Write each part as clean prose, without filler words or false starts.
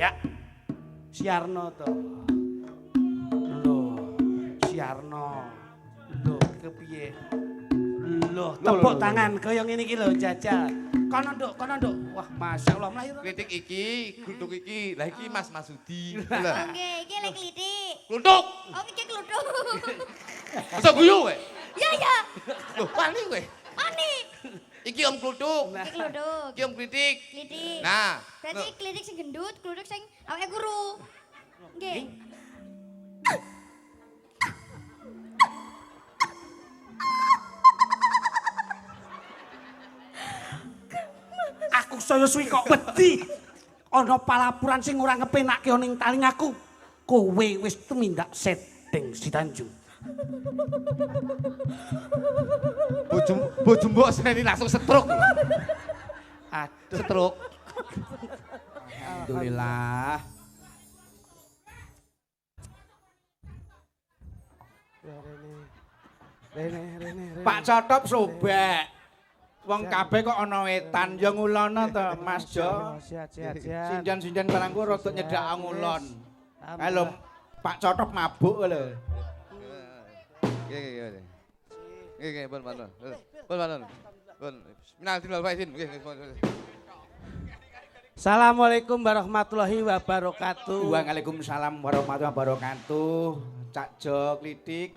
Ya. Siarno to. Lho, Siarno. Lho, kepiye? Lho, tepuk tangan kaya ngene iki lho, jajal. Kono nduk. Wah, masyaallah mlayu. Kritik iki, gluthuk iki. Lah iki Mas Masudi. Lho. Nggih, iki lek klitik. Gluthuk. Oh, iki kluthuk. Bisa guyu kowe? Ya ya. Loh, wani kowe. Ani. Iki Om Gluthuk. Iki kluthuk. Iki Om Kritik. Klitik. Nah, Berarti klitik sing gendut, kluthuk sing awake guru. Nggih. Aku saya suwi kok wedi. Ana palapuran sing ora ngepenakke ning talingaku. Kowe wis tumindak setting si Tanjung. bojo mbok seneni langsung stroke. Aduh. Stroke. Alhamdulillah. Rene. Pak Cotop sobek. Wong kabeh kok ana wetan ya ngulono to Mas Jo. Sehat. Sinjan-sinjan barangku rada nyedak ngulon. Halo Pak Cotop mabuk lho. Nggih, pun. Bismillahirrahmanirrahim. Assalamualaikum warahmatullahi wabarakatuh. Waalaikumsalam warahmatullahi wabarakatuh. Cak Jo Klitik.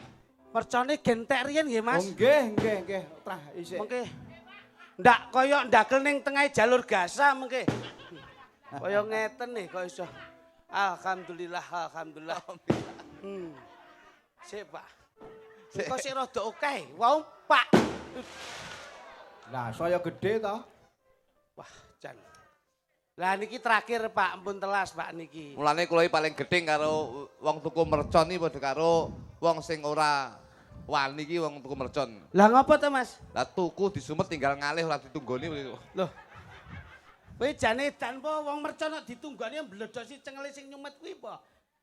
Mercone gentek riyen nggih, Mas. Oh nggih. Trah isih. Mengke ndak kaya ndakel ning tengah jalur gasa mengke. Kaya ngeten nih kok iso. Alhamdulillah. Sik, Pak. Kok sik rada akeh. Wau, Pak. Lah saya gede to. Wah, jan. Lah niki terakhir Pak, ampun telas Pak niki. Mulane kula iki paling gedeng karo wong tuku mercon iki padha karo wong sing ora wani iki wong tuku mercon. Lah ngopo to, Mas? Lah tuku disumet tinggal ngalih ora ditunggoni. Loh. Kowe jane edan po wong mercon kok ditunggoni mbledosi cengele sing nyumet kuwi po.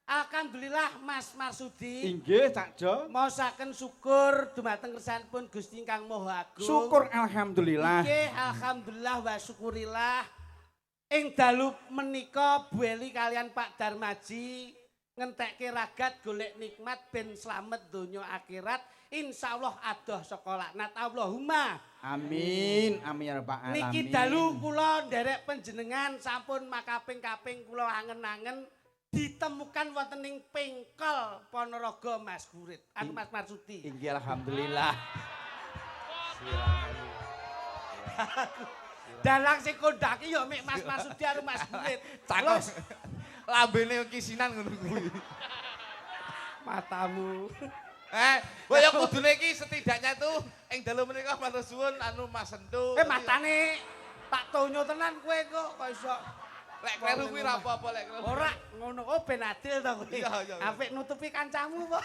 Alhamdulillah Mas Marsudi. Inggih Cak Jo. Maosaken syukur dumateng kersanipun Gusti Ingkang Maha Agung. Syukur alhamdulillah. Nggih, alhamdulillah wa syukurillah. Ing dalu menika Bu Eli kalian Pak Darmaji ngentekke ragat golek nikmat ben slamet donya akhirat. Insyaallah adoh saka laknat Allahumma. Amin ya rabbal alamin. Niki dalu kula nderek panjenengan sampun makaping-kaping kula angen-angen ditemukan wonten ing Pengkol Ponorogo Mas Gurit. Mas Marsudi. Inggih alhamdulillah. Dalang sing kondhaki ya mek Mas Marsudi karo Mas Gurit. Cakep. Lambene kisinan ngono kuwi. Matamu. Ya kudune iki setidaknya tuh ing dalu menika matur suwun anu Mas Sentu. Matane tak tonyo tenan kowe kok iso. Lek kleru kuwi ra apa-apa lek kleru. Ora ngono kok ben adil to kowe. Iya. Apik nutupi kancamu po.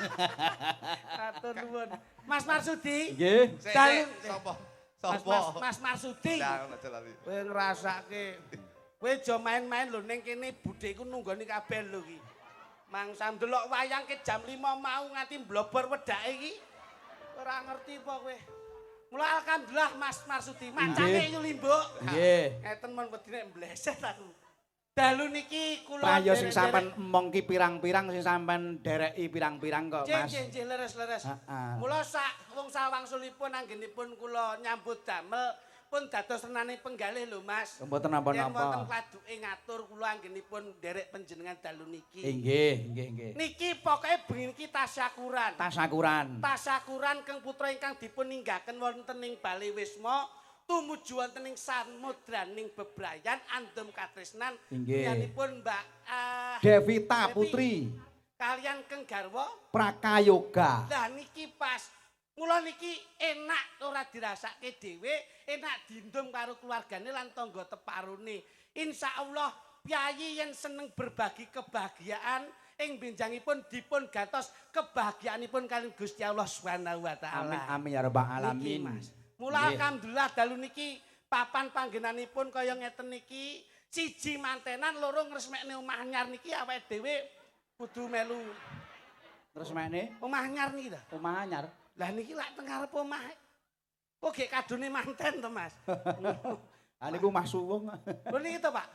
Matur nuwun. Mas Marsudi. Nggih. Sopo? Mas Marsudi. Ya ngono jalari. Kowe ngrasake. Kowe aja main-main lho ning kene budheku nunggoni kabeh lho iki. Mangsa ndelok wayang ke jam 5 mau nganti mblobor wedake iki. Ora ngerti apa kowe. Mula alhamdulillah Mas Marsudi. Macane yo limbuk. Nggih. Ngeten mon wedine mbleset aku. Dalu niki kula Prayo sing sampean emong ki pirang-pirang sing sampean dereki pirang-pirang kok Mas. Nggih, leres-leres. Heeh. Mula sak wong sawangsulipun anggenipun kula nyambut damel pun dados renane penggalih lho Mas. Mboten Yen wonten napa-napa. kladuke ngatur kula anggenipun derek panjenengan dalu niki. Nggih. Niki pokoke bengi iki tasyakuran. Tasyakuran keng putra ingkang dipun ninggaken wonten ing Bali Wisma tumuju wonten ing samudraning bebrayan andhem katresnan yanipun Mbak Devita Putri kalian keng garwa Prakayoga. lah niki pas mula niki enak ora dirasake dhewe enak diendum karo keluargane lan tangga teparune insyaallah piyayi yen seneng berbagi kebahagiaan ing benjangipun dipun gantos kebahagiaanipun kaliyan Gusti Allah Subhanahu wa taala. Amin ya rabbal alamin. Mula alhamdulillah dalu niki papan panggenanipun kaya ngeten niki siji mantenan loro ngresmekne omah anyar niki awake dhewe kudu melu. Terus mene Omah anyar niki ta? omah anyar. Lah niki lak teng ngarep omah. Kok gek kadone manten to, Mas? Ah niku omah suwung. Lho niki to, Pak.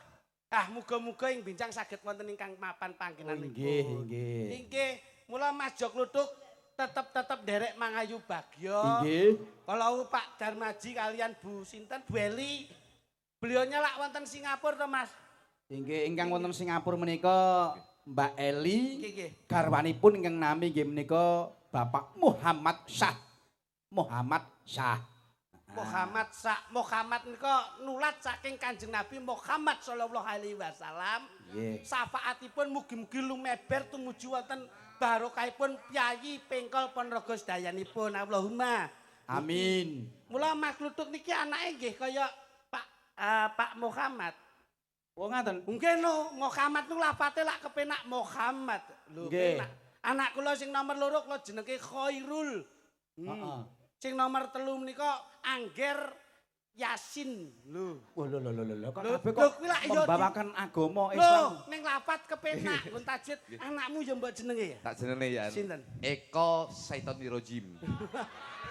Ah, muga-muga ing bincang saged wonten ingkang mapan panggenanipun. Nggih, nggih. Nggih, mula Mas Jok Kluthuk tetep derek mangayu bagya. Nggih. Kalau Pak Darmaji kalian Bu sinten Bu Eli, beliaunya lak wonten Singapura to Mas. Inggih ingkang wonten Singapura menika Mbak Eli Nggih. garwanipun ingkang nami nggih menika Bapak Muhammad Syah. Muhammad Syah. Muhammad nika nulat saking Kanjeng Nabi Muhammad sallallahu alaihi wasallam. Nggih. Syafaatipun mugi-mugi lumeber tumuju wonten barokahipun Pyayi Pengkol Ponorogo sedayanipun. Allahumma Amin. Mula Mas Kluthuk niki anake nggih kaya Pak Muhammad. Oh ngaten. Nggih no, Muhammad niku lafate lak kepenak Muhammad. Lho, Nggih. penak. Anak kula sing nomor 2 kula jenenge Khairul. Heeh. Sing nomor 3 menika Angger Yasin. Lho. Wah lho kok Lho, kabeh lho, kok kuwi lak ya membawakan agama Lho, Islam. ning lafat kepenak pun tajid. Anakmu ya mbok jenenge ya? Tak jenenge ya. Sinten? Eko Saitonirojim.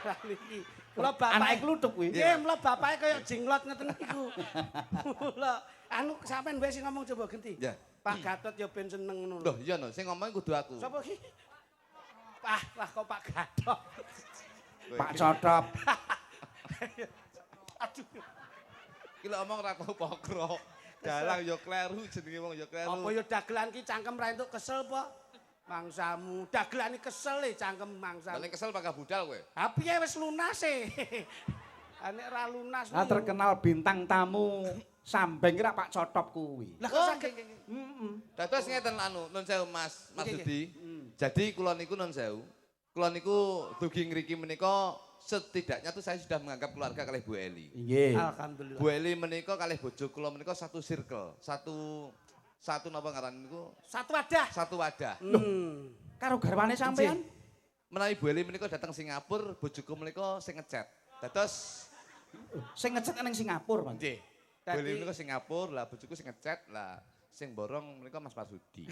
Lah niki. Mula Anake bapake kluthuk kuwi. Nggih, mula bapake kaya jenglot ngeten niku. Mula anu sampean wae sing ngomong coba genti. Ya. Pak Gatot ya ben seneng ngono. Loh, iya no, sing ngomong kudu aku. Sapa iki? Wah kok Pak Gatot. Pak Cotop. Aduh. Ki lek omong ra tau pokro. Dalang ya kleru jenenge wong ya kleru. Apa ya dagelan ki cangkem ra entuk kesel apa? Mangsamu, dagelan iki kesel e cangkem mangsamu. Paling kesel pangga budal kowe. Ha piye wis lunas e. Nek ra lunas. Lah terkenal bintang tamu Sambeng kira Pak Cotop kuwi. Lah kok saged Dados ngeten anu, nun sewu Mas Nggih, Marsudi. Jadi kula niku nun sewu. Kula niku dugi ngriki menika setidaknya tuh saya sudah menganggap keluarga kalih Bu Eli. Nggih. Alhamdulillah. Bu Eli menika kalih bojo kula menika satu circle, satu napa ngaran niku? Satu wadah. Satu wadah. Karo garwane sampean? Menawi Bu Eli menika datang Singapura, bojoku menika sing ngechat. Dados Sing ngecet ning Singapura, Mas. nggih. Bu Eli menika Singapura, lah bojoku sing ngechat, lah sing borong menika Mas Marsudi.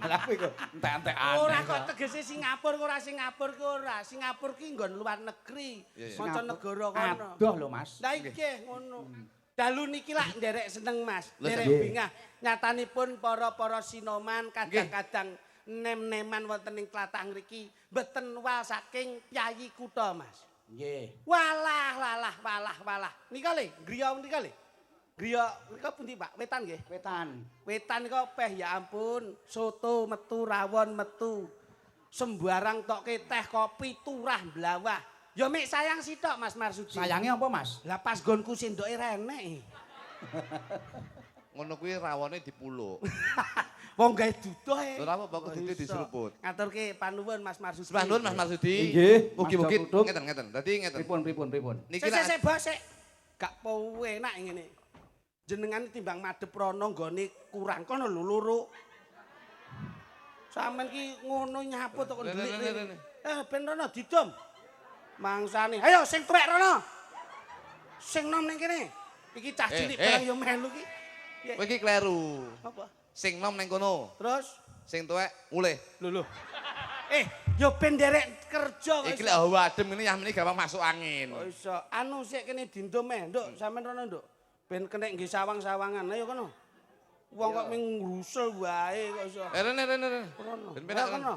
Lah kuwi kok entek-entekan. Ora kok tegese Singapura ora Singapura ki ora. Singapura ki nggon luar negeri. Iya, iya. Mancanegara kono. Adoh lho, Mas. Lah iki ngono. Dalu niki lak nderek seneng Mas. Lho, Nderek nggih. bingah. Nyatanipun para sinoman kadang-kadang nem-neman wonten ing tlatah mriki mboten wal saking Pyayi kutha Mas. Nggih. Walah. Nika le, griya nika le. Griya nika pundi Pak? Wetan nggih. Wetan. Wetan nika peh ya ampun, soto metu, rawon metu. Sembarang tokke teh kopi turah blawah. Ya mek sayang sitok Mas Marsudi. Sayange apa, Mas? Lah pas gonku sendoke renek. Ngono kuwi rawone dipuluk. Wong gawe duduh e. Ora apa-apa kok duduh diseruput. Ngaturke panuwun Mas Marsudi. Sembah nuwun Mas Marsudi. Nggih, Mugi-mugi Mas Dok. ngeten. Dadi ngeten. Pripun. Niki Sik bos sik. Gak powe enak ngene. Jenengan timbang madhep rono nggone kurang kono lho loro. Sampeyan ki ngono nyapu to kok ndelik. Ben rono didom. Mangsane. Ayo sing tuwek rono. Sing nom ning kene. Iki cah cilik barang yo melu ki. kowe iki kleru. Apa? Sing nom ning kono, Terus sing tuwek mulih. lho. Yo ben derek kerja kok. Iki lek hawa adem ngene yah meni gampang masuk angin. Oh iso. Anu sik kene dindom Nduk. Sampeyan rono, Nduk. Ben kenek nggih sawang-sawangan. Ayo kono. Wong kok ming ngrusul wae kok iso. Rene. Rono. Ben penak Kono.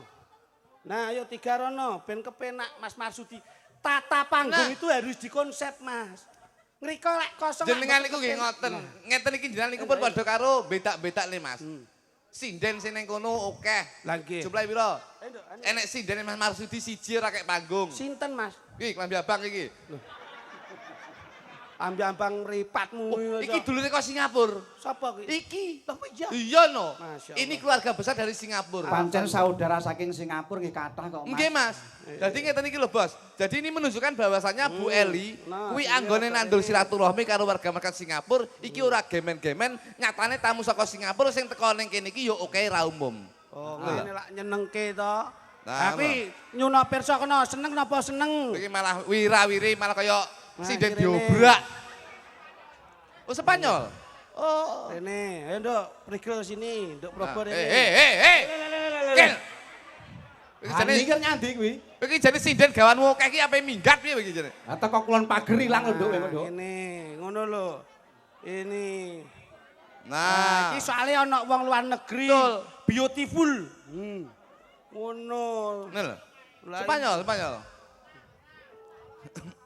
Nah, ayo 3 rono ben kepenak Mas Marsudi. Tata panggung itu harus dikonsep, Mas. Ngriko lek kosong. Jenengan niku nggih ngoten. Ngeten iki jenengan niku pun padha karo betak-betak le Mas. Sinden sing ning kono akeh. Lah nggih. Jumlahe pira? Ayo, Nduk. Enek sinden Mas Marsudi siji ora kek panggung. Sinten, Mas? Iki klambi abang iki. Ambi-ambang mripatmu Iki dulure kok Singapura. Sapa ki? Iki. Lho iya. Iya no. Masya Allah. Ini keluarga besar dari Singapura. Pancen saudara saking Singapura nggih kathah kok, Mas. Nggih Mas. Jadi ngeten iki lho Bos. Jadi ini menunjukkan bahwasannya Bu Eli Nah, kuwi iya, anggone Pak nandur Eli. silaturahmi karo warga masyarakat Singapura. Iki ora gemen-gemen, nyatane tamu saka Singapura sing teko ning kene iki ya oke ra umum. Oh, ngene lak nyenengke to. Nah, Tapi nyuna pirsa kena seneng napa seneng? Iki malah wirawiri malah kaya Nah, sinden iki rene. diobrak. Oh Spanyol. Oh. Rene, ayo Nduk, prigel sini, Nduk probo rene. Kel. Iki jane Hani kan nyandi kuwi. iki jane sinden gawanmu akeh iki ape minggat piye iki jane? Atau kok kulon pager ilang lho, Nduk, Nah, Nduk. Ngene, ngono lho. Ini Nah, iki soalnya ana wong luar negeri. Betul. Beautiful. Ngono. Ini lho. Lah, Spanyol.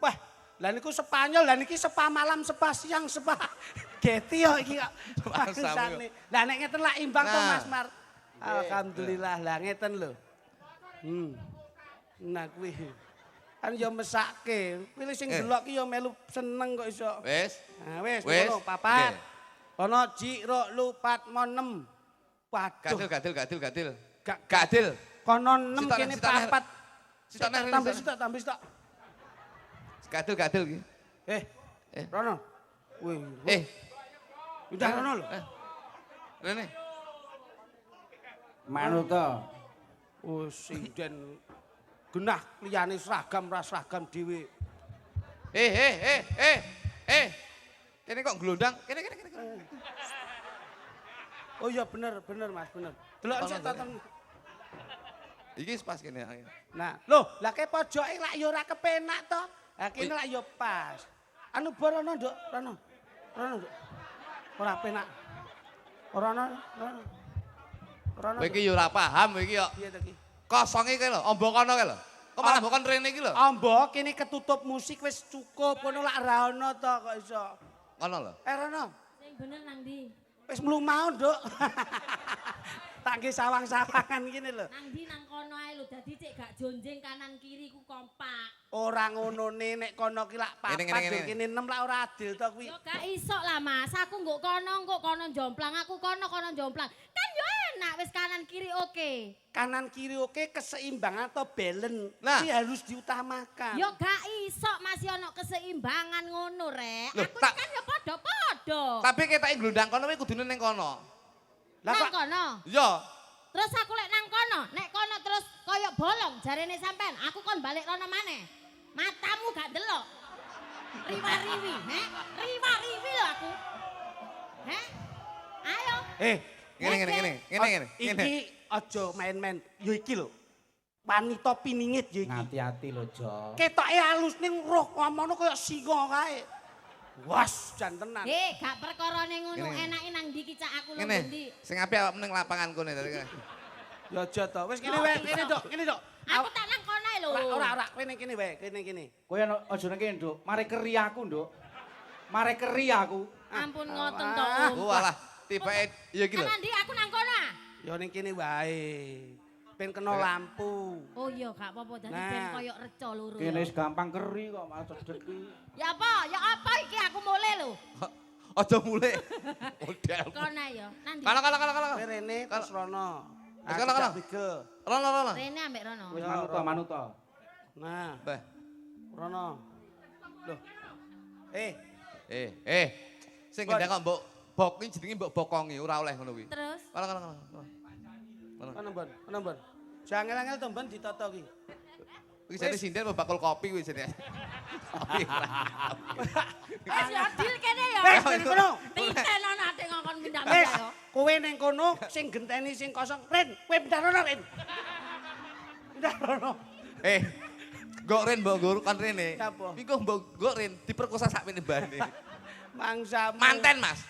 Wah, lah niku Spanyol, lah niki sepa malam, sepa siang, sepa geti yo iki kok. Bangsane. Lah nek ngeten lak imbang to Nah. Mas Mar. Alhamdulillah lah ngeten lho. Nah kuwi. Kan yo mesake. Pilih sing delok ki yo melu seneng kok iso. Wis. Nah wis Wis. ngono papat. Nggih. Ono jiro lupat mo 6. Waduh. Gadil. Gak Gadil. kono 6 Sitok, kene sitok, Ner. papat. Sitok, Ner, Tambah sitok. sitok. Gadil ki. Eh, Rono. Wih, udah Rono lho. Rene. Manut to. Oh, sinden genah liyane seragam ra seragam dhewe. Kene kok glondang? Kene. Oh iya bener Mas, bener. Delok sik tonton. Iki pas kene. Nah, lho, lah ke pojoke lak ya ora kepenak to. Lah kene lak ya pas. Anu borono, Nduk, Rono. Nduk. Ora penak. Ora ono. Kowe iki yo ora paham kowe iki yo. Piye to iki? Kosonge kowe lho, ombo kono kowe lho. Kok malah mbok kon rene iki lho. Ambo kene ketutup musik wis cukup, ngono lak ra ono to kok iso. Kono lho. Rono. Sing bener nang ndi? Wis mlumau, Nduk. Tak nggih sawang-sawangan ngene lho. Nang ndi nang kono ae lho, dadi cek gak jonjeng kanan kiri ku kompak. Ora ngonone nek kono ki lak papat, Ngene. kene 6 lak ora adil to kuwi. Yo gak iso lah Mas, aku nggo kono jomplang, aku kono jomplang. Kan yo enak wis kanan kiri oke. Kanan kiri oke, keseimbangan atau balance. Nah. Ini harus diutamakan. Yo gak iso masih ono keseimbangan ngono rek. Loh, Aku tak- kan yo padha-padha. Tapi ketake glondang kono kuwi kudune ning kono. Lah Nang kok kono. Iya. Terus aku lek nang kono, nek kono terus koyo bolong jarene sampean, aku kon balik rono maneh. Matamu gak delok. Riwa-riwi, riwa-riwi lho aku. Ayo. Ngene. iki aja main-main. Yo iki lho. Wanita piningit yo iki. Hati-hati lho, Jo. Ketoke halus ning roh ngomono koyo singa kae. Was, jan tenan. Gak perkarane ngono Ngene. enake nang ndi ki cak aku lho Ngene. ndi. Sing apik awakmu ning lapangan kene tadi kene. Ya aja to. Wis kene wae, kene Dok, kene Dok. Aku tak nang kono ae lho. Ora, kene wae, kene. Kowe aja nang kene, Nduk. Mare keri aku, Nduk. Mare keri aku. Ampun ngoten to. Oh alah, tibake ya iki lho. Nang ndi aku nang kono ah? Ya ning kene wae. Ben kena lampu. Oh iya gak apa-apa dadi Nah. ben koyo reca loro. Kene ya. wis gampang keri kok malah cedek iki. Ya apa? Ya apa iki aku mulai lho. Aja mulai. Model. Kono ae ya. Nang ndi? Kalau. Kowe rene terus rono. Wis kono. Bigel. Rono. Rene ambek Rono. Wis Ya, manut to. Nah, Beh. rono. Loh. Sing gendang kok mbok bok iki jenenge mbok bokongi ora oleh ngono kuwi. Terus Kalau. Ono mbon. Jangel-angel to mbon ditata ki. Iki jane sinden apa bakul kopi kuwi jane. Kopi ora. wis ya deal kene ya. Wes ning kono. Titen ana ate ngongkon Wes, pindah-pindah ya. kowe ning kono sing genteni sing kosong. Ren, kowe pindah rono, Ren. Pindah rono. Gok ren mbok guru kan rene. Apa? Iku mbok gok ren diperkosa sak meneh bane. Mangsa Manten, Mas.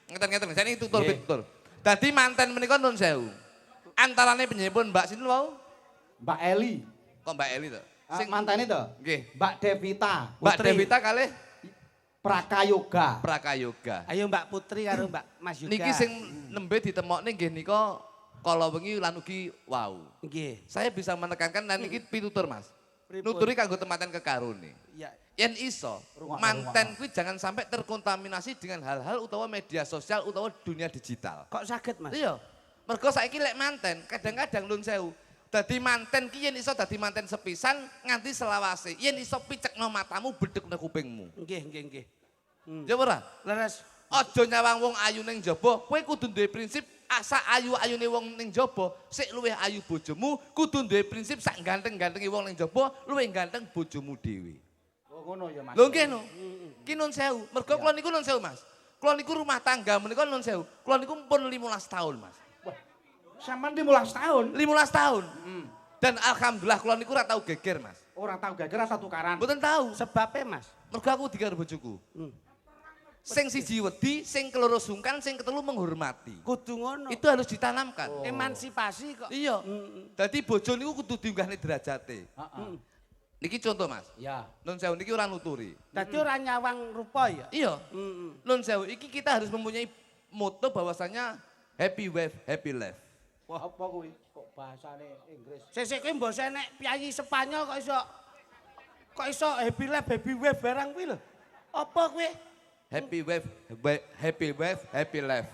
Ngeten-ngeten, jane tutur Nggih. tutur. Dadi manten menika nun sewu. Antarane penyebun Mbak sinten wau? Mbak Eli. Kok Mbak Eli to? Sing mantane to? Nggih. Mbak Devita. Mbak Putri Devita kalih Prakayoga. Prakayoga. Ayo Mbak Putri karo Mbak Mas Yuga. Niki sing nembe ditemokne nggih nika kala wengi lan ugi wau. nggih. Saya bisa menekankan lan niki pitutur, Mas. Pripun? Nuturi kanggo tematen kekarone. Iya. Yen iso, manten kuwi jangan sampai terkontaminasi dengan hal-hal utawa media sosial utawa dunia digital. Kok saged, Mas? Iya. Mergo saiki lek manten, kadang-kadang nun sewu. Dadi manten ki yen iso dadi manten sepisan nganti selawase. Yen iso picekno matamu, bedhekno kupingmu. Nggih. Ya ora? Leres. Aja nyawang wong ayu ning jaba, kowe kudu duwe prinsip asa ayu-ayune wong ning jaba, sik luwih ayu bojomu, kudu duwe prinsip sak ganteng-gantenge wong ning jaba, luwih ganteng bojomu dhewe. Oh ngono ya, Mas. Lho nggih no. Ki nun sewu. Mergo kula niku nun sewu, Mas. Kula niku rumah tangga menika nun sewu. Kula niku pun 15 tahun, Mas. Sampeyan 15 tahun. 15 tahun. Dan alhamdulillah kula niku ora tau geger, Mas. Ora tau gagal ora tau tukaran. Mboten tahu. Sebabnya, Mas. Mergo aku digar bojoku. Sing siji wedi, sing keloro sungkan, sing ketelu menghormati. Kudu ngono. Itu harus ditanamkan. Emansipasi kok. Iya. Dadi bojo niku kudu diunggahne derajate. Heeh. Niki contoh Mas. Ya. Nun sewu niki ora nuturi. Dadi ora nyawang rupa ya. Iya. Nun sewu iki kita harus mempunyai moto bahwasanya happy wife, happy life. Wah, apa kuwi? Kok bahasane Inggris? Sesek kuwi mbok nek piyayi Spanyol kok iso happy life, happy wave barang kuwi lho. Apa kuwi? Happy wife, happy life.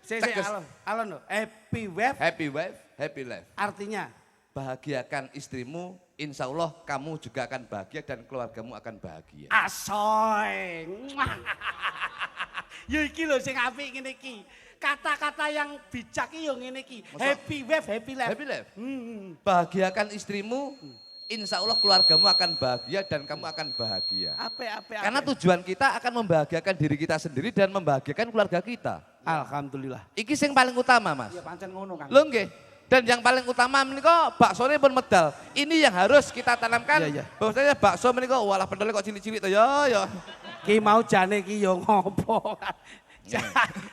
Sesek Teges. alon lho. Happy wave Happy wife, happy life. artinya Bahagiakan istrimu, insya Allah kamu juga akan bahagia dan keluargamu akan bahagia. asoy. Ya iki lho sing apik ngene iki. Kata-kata yang bijak iki yo ngene iki. Masa? Happy wave, happy life. Happy life. Bahagiakan istrimu, insya Allah keluargamu akan bahagia dan kamu akan bahagia. Apik. Karena tujuan kita akan membahagiakan diri kita sendiri dan membahagiakan keluarga kita. Alhamdulillah. Iki sing paling utama Mas. Ya pancen ngono kan. Lho nggih. Dan yang paling utama menika baksone pun medal. Ini yang harus kita tanamkan. Iya. Bahwasanya bakso menika walah pendele kok cilik-cilik to ya. Ki mau jane ki yo ngopo.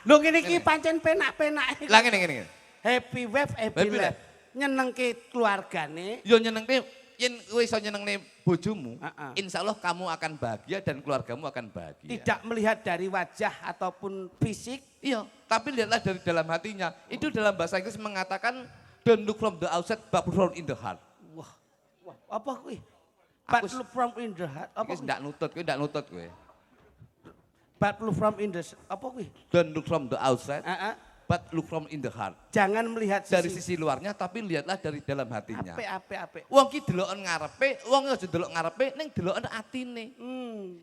Lho ngene iki pancen penak-penak. Lah ngene. Happy wave, happy Happy life. Nyenengke keluargane. Yo nyenengke yen kowe iso nyenengne bojomu, Heeh. insya Allah kamu akan bahagia dan keluargamu akan bahagia. Tidak melihat dari wajah ataupun fisik. Iya, tapi lihatlah dari dalam hatinya. Itu dalam bahasa Inggris mengatakan don't look from the outside but from in the heart. Wah, apa kuwi? Aku But look from in the heart. Apa Iki kuwi? ndak nutut, kowe ndak nutut kowe. But look from in the apa kuwi? Don't look from the outside Heeh. but look from in the heart. Jangan melihat Dari sisi luarnya tapi lihatlah dari dalam hatinya. apik. Wong ki deloken ngarepe, wong aja delok ngarepe ning deloken atine.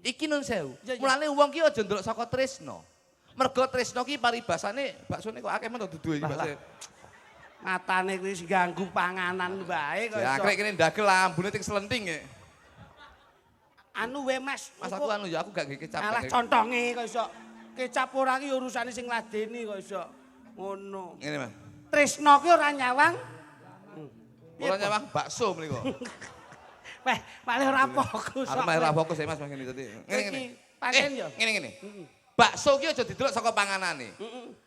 Iki nun sewu. Iya, iya. Mulane wong ki aja ndelok saka tresno. Mergo tresno ki paribasane baksone kok akeh men dudu iki Lah, bakso. Matane kuwi wis ganggu panganan bae kok Ya iso. akrek kene ndagel ambune ting selenting e. Anu we Mas. Mas aku anu ya aku gak nggih kecap. Alah contonge kok iso. Kecap ora ki urusane sing ladeni kok iso. Ngono. Ngene Mas. Tresno ki ora nyawang. Ora nyawang bakso mriko. Weh, malah ora fokus. Arep malah ora fokus ya Mas ngene tadi. Ngene. Pancen ya. Ngene. Bakso ki aja didelok saka panganane.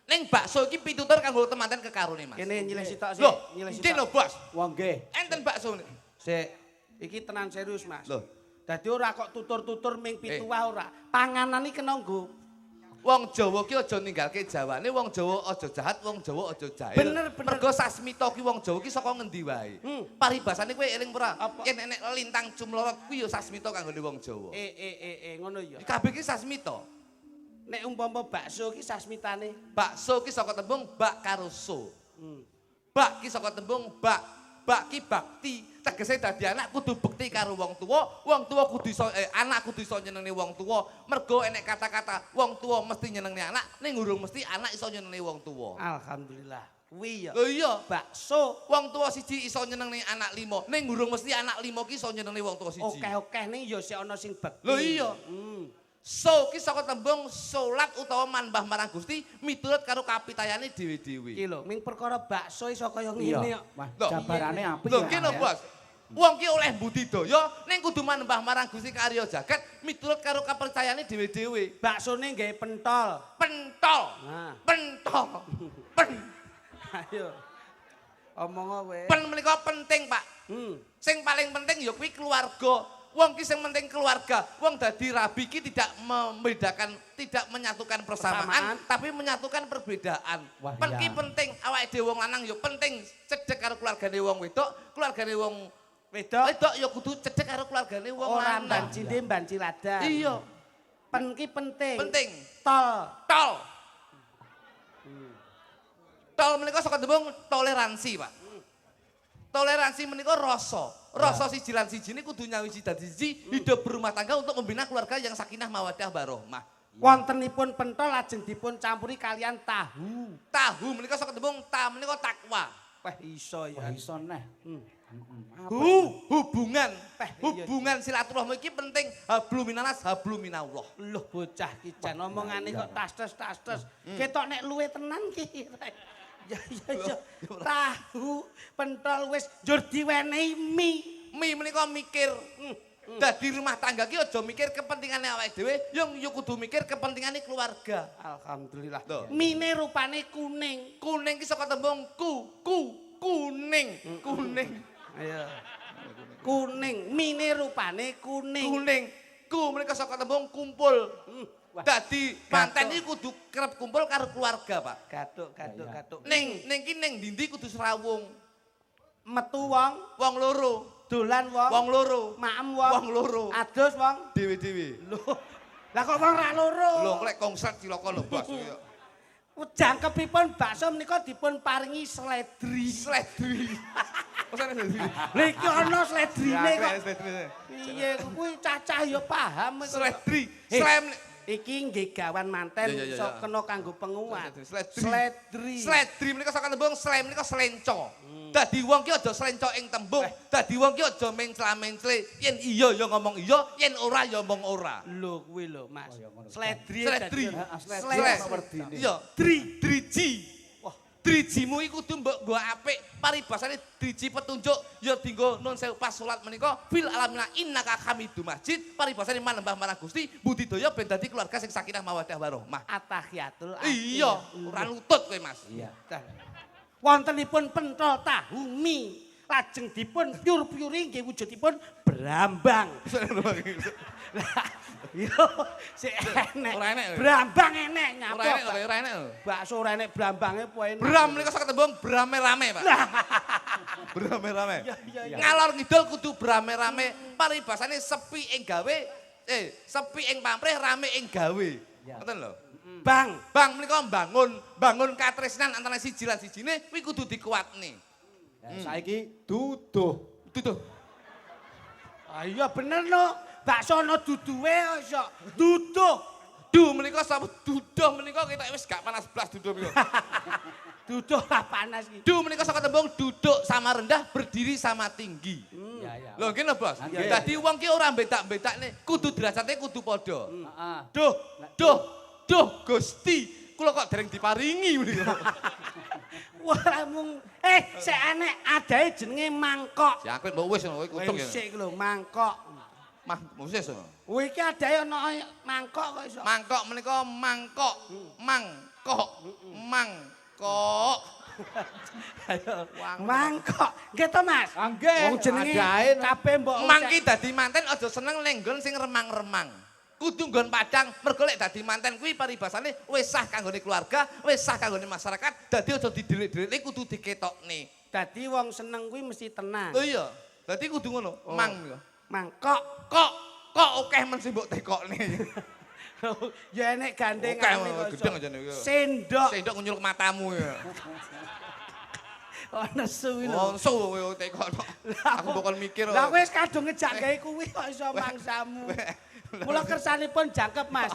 Ning bakso ki pitutur kanggo temanten kekarone Mas. Kene nyilih sitok sih. Loh, Nyilih nggih lho Bos. Wong nggih. Enten bakso. Sik, iki tenan serius Mas. Loh. Dadi ora kok tutur-tutur ming pituwah ora. Panganan iki kena nggo. Wong Jawa ki aja ninggalke Jawane, wong Jawa aja jahat, wong Jawa aja jahil. Bener. Mergo sasmita ki wong Jawa ki saka ngendi wae. Paribasane kowe eling ora? Apa? Yen enek lintang cumlorot kuwi ya sasmita kanggone wong Jawa. Ngono ya. Kabeh ki sasmita. Nek umpama bakso ki sasmitane. Bakso ki saka tembung bak karo so. Bak ki saka tembung bak. Bak ki bakti. Tegese dadi anak kudu bekti karo wong tuwa kudu iso anak kudu iso nyenengne wong tuwa. Mergo enek kata-kata wong tuwa mesti nyenengne anak, ning urung mesti anak iso nyenengne wong tuwa. Alhamdulillah. Kuwi ya. Lho iya, Bakso wong tuwa siji iso nyenengne anak limo, ning urung mesti anak limo ki iso nyenengne wong tuwa siji. oke ning ya sik ana sing bekti. Lho iya. So ki saka tembung salat utawa manembah marang Gusti miturut karo kapitayane dhewe-dhewe. Iki lho, ming perkara bakso iso kaya Iya. ngene kok. Wah, Loh. jabarane apik Lho ya. ki lho Bos. Wong ki oleh budidaya ning kudu manembah marang Gusti karya jagat miturut karo kepercayaane dhewe-dhewe. Baksone nggawe pentol. Pentol. Nah, Pentol. Pen. ayo. Omong kowe. Pen menika penting, Pak. Sing paling penting ya kuwi keluarga. Wong ki sing penting keluarga. Wong dadi rabi ki tidak membedakan, tidak menyatukan persamaan, tapi menyatukan perbedaan. Wah, Pen ki iya. penting awake dhewe wong lanang ya penting cedhek karo keluargane wong wedok, keluargane wong Wedok wedok ya kudu cedhek karo keluargane wong ora lanang. mbanci mbanci ladan. Iya, Pen ki penting. penting. Tol. Tol. Tol menika saka tembung toleransi, Pak. Toleransi menika rasa. Rasa siji lan siji ini kudu nyawiji dadi siji, hidup berumah tangga untuk membina keluarga yang sakinah mawaddah warahmah. Wontenipun pentol lajeng dipun campuri kalian tahu. Tahu menika saka tembung ta menika takwa. Wah iso Wah ya. iso neh. Hubungan. Iya, Hubungan silaturahmi iki penting. Hablum minanas, hablum minallah. Loh bocah ki jan omongane kok tas-tas. Ketok nek luwe tenan ki. Ya. Tahu pentol wis njur diwenehi mie. Mi menika mikir. Dadi rumah tangga ki aja mikir kepentingane awake dhewe, yo kudu mikir kepentingane keluarga. Alhamdulillah. Tuh. Mine rupane kuning. Kuning ki saka tembung kuning. Ayo. Kuning, mine rupane kuning. Kuning. Menika saka tembung kumpul. Wah, Dadi manten iki kudu kerep kumpul karo keluarga, Pak. gatuk. Ning ki ning ndi kudu serawung. Metu wong, Wong loro, dolan wong, wong loro, maem wong loro, adus wong. dhewe-dhewe. Loh. Lah kok wong ra loro? Lho klek kongset cilaka lho, Bos. Jangkepipun bakso menika dipun paringi sledri. Sledri. Masane sledri. Lha iki ana sledrine kok. Sledri. Piye kuwi cacah ya paham. Sledri. Eh, Slem. Iki nggih gawan manten Ya. sok kena kanggo penguat. Sledri. Sledri. Sledri menika saka tembung slem menika slenco. Dadi wong ki aja slenco ing tembung. Dadi wong ki aja mencla-mencle. Yen iya ya ngomong iya, yen ora ya ngomong ora. Lho kuwi lho, Mas. Sledri. Sledri. Sledri. Iya, driji. Wah, drijimu iku kudu mbok nggo apik. Paribasane driji petunjuk ya dienggo nun sewu pas salat menika fil alamina innaka hamidum majid. Paribasane manembah marang Gusti budidaya ben dadi keluarga sing sakinah mawaddah warahmah. Atahiyatul Iya, ora lutut kowe Mas. Iya. Wontenipun pentol tahu mie. Lajeng dipun pyur-pyuri nggih wujudipun brambang. Yo, sik enek. Ora enek. Brambang enek nyapa. Ora enek. Bakso ora enek brambange po enek. Bram menika saka tembung brame-rame, Pak. Brame-rame. Iya. Ngalor ngidul kudu brame-rame. Paribasane sepi ing gawe, sepi ing pamrih, rame ing gawe. Ngoten lho. Bang. Bang menika bangun katresnan antara siji lan sijine kuwi kudu dikuatne. Saiki duduh. Duduh. Ah iya bener no. Bakso ana duduhe kok. Duduh. Duh menika sapa duduh menika kita wis gak panas blas duduh menika. Duduh lah panas iki. Duh menika saka tembung duduk sama rendah, berdiri sama tinggi. Ya. Lho nggih lho, Bos. Nggih. Dadi wong ki ora mbetak-betakne, kudu derajate kudu padha. Heeh. Duh Gusti, kula kok dereng diparingi menika. Wah mung sik enek adahe jenenge mangkok. Si akrep mbok wis ngono kuwi kutuk ya. Sik lho mangkok. Mah wis. Kuwi iki adahe ana mangkok kok iso. Mangkok menika mangkok. Mangkok. Ayo. Mangkok. Nggih to, Mas? Nggih, Wong jenenge adahe no. kabeh mbok Mangki dadi manten aja seneng lenggon sing remang-remang. Kudu nggon padang, mergo lek dadi manten kuwi paribasane wis sah kanggone keluarga, wis sah kanggone masyarakat, dadi aja didelik-delik kudu diketokne. Dadi wong seneng kuwi mesti tenang. Oh iya, dadi kudu ngono. Mang ya. Mangkok. Kok akeh men sing mbok tekokne. Ya enek gandeng Oke, gedeng aja niku. Sendok. Sendok nyuluk matamu ya. Ana suwi lho. Wong kowe tekokno. Aku bakal mikir. Lah wis kadung ngejak gawe kuwi kok iso mangsamu. Mula kersanipun jangkep, Mas.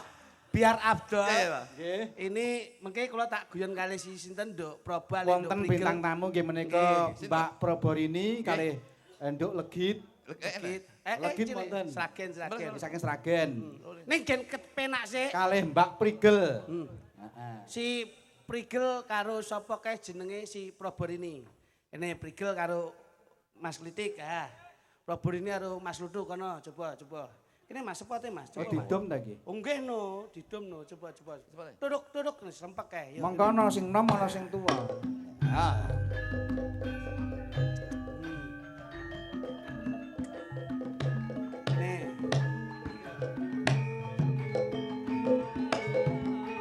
Biar Abdul. Iya, Pak. Nggih. Ini mengke kula tak guyon kali si sinten Nduk Proba Wonten bintang tamu nggih menika Nggih. Mbak Proborini kalih Nduk Legit. Legit. Legit wonten. Sragen. Saking Sragen. Ning gen kepenak sih. Kalih Mbak Prigel. Heeh. Si Prigel karo sapa kae jenenge si Proborini. Ini Prigel karo Mas Klitik. Ah. Proborini karo Mas Ludu kono coba. Ini Mas sepote Mas. Oh Coba. Mas. didom ta iki. Oh nggih no, didom no, coba. Duduk sempek kae. Mongko ana sing nom ana sing tuwa. Ha. Nih.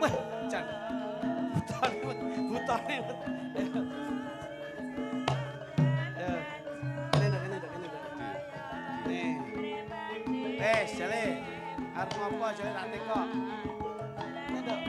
Wah, jan. Butane. Nih. Wes, jale. Arep ngopo jale tak teko. Nduk.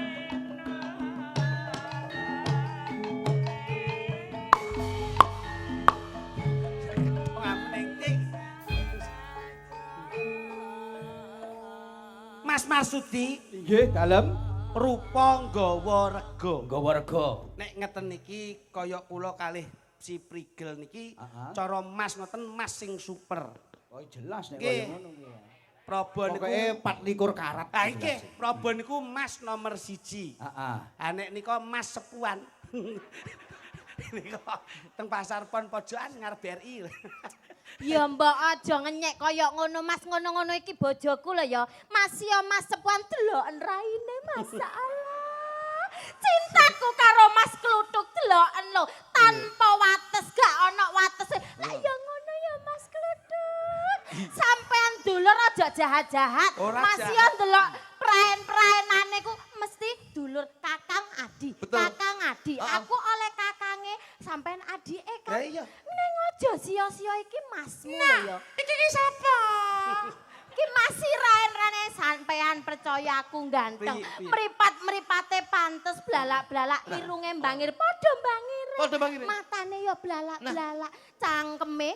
Mas Marsudi Nggih, dalem rupa nggawa rega. nggawa rega. Nek ngeten iki kaya kula kalih si Prigel niki Aha. cara Mas ngoten Mas sing super. Oh jelas nek Nggih. kaya ngono kuwi. Probo niku Pokoke 24 karat. ha iki Probo niku Mas nomor 1. Heeh. Ha nek nika Mas sepuan. Nika teng pasar Pon Pojokan ngarep BRI. Ya mbak aja ngenyek kaya ngono Mas, ngono-ngono iki bojoku lho ya. Mas ya Mas sepuan deloken raine masyaallah. Cintaku karo Mas Kluthuk deloken lho, tanpa wates gak ana watese. Lah ya ngono ya Mas Kluthuk. Sampean dulur aja jahat-jahat. Mas ya ndelok praen-praenane ku mesti dulur Kakang Adi. Betul. Kakang Adi, aku oleh kakange sampean adike kan. Lah iya. Ning aja sia-sia iki Masmu lho ya. Iki sapa? Iki Mas Raen-Rene sampean percaya aku ganteng. Mripat-mripate pantes blalak-blalak irunge mbangir padha mbangir. Padha mbangir. Matane ya blalak-blalak, cangkeme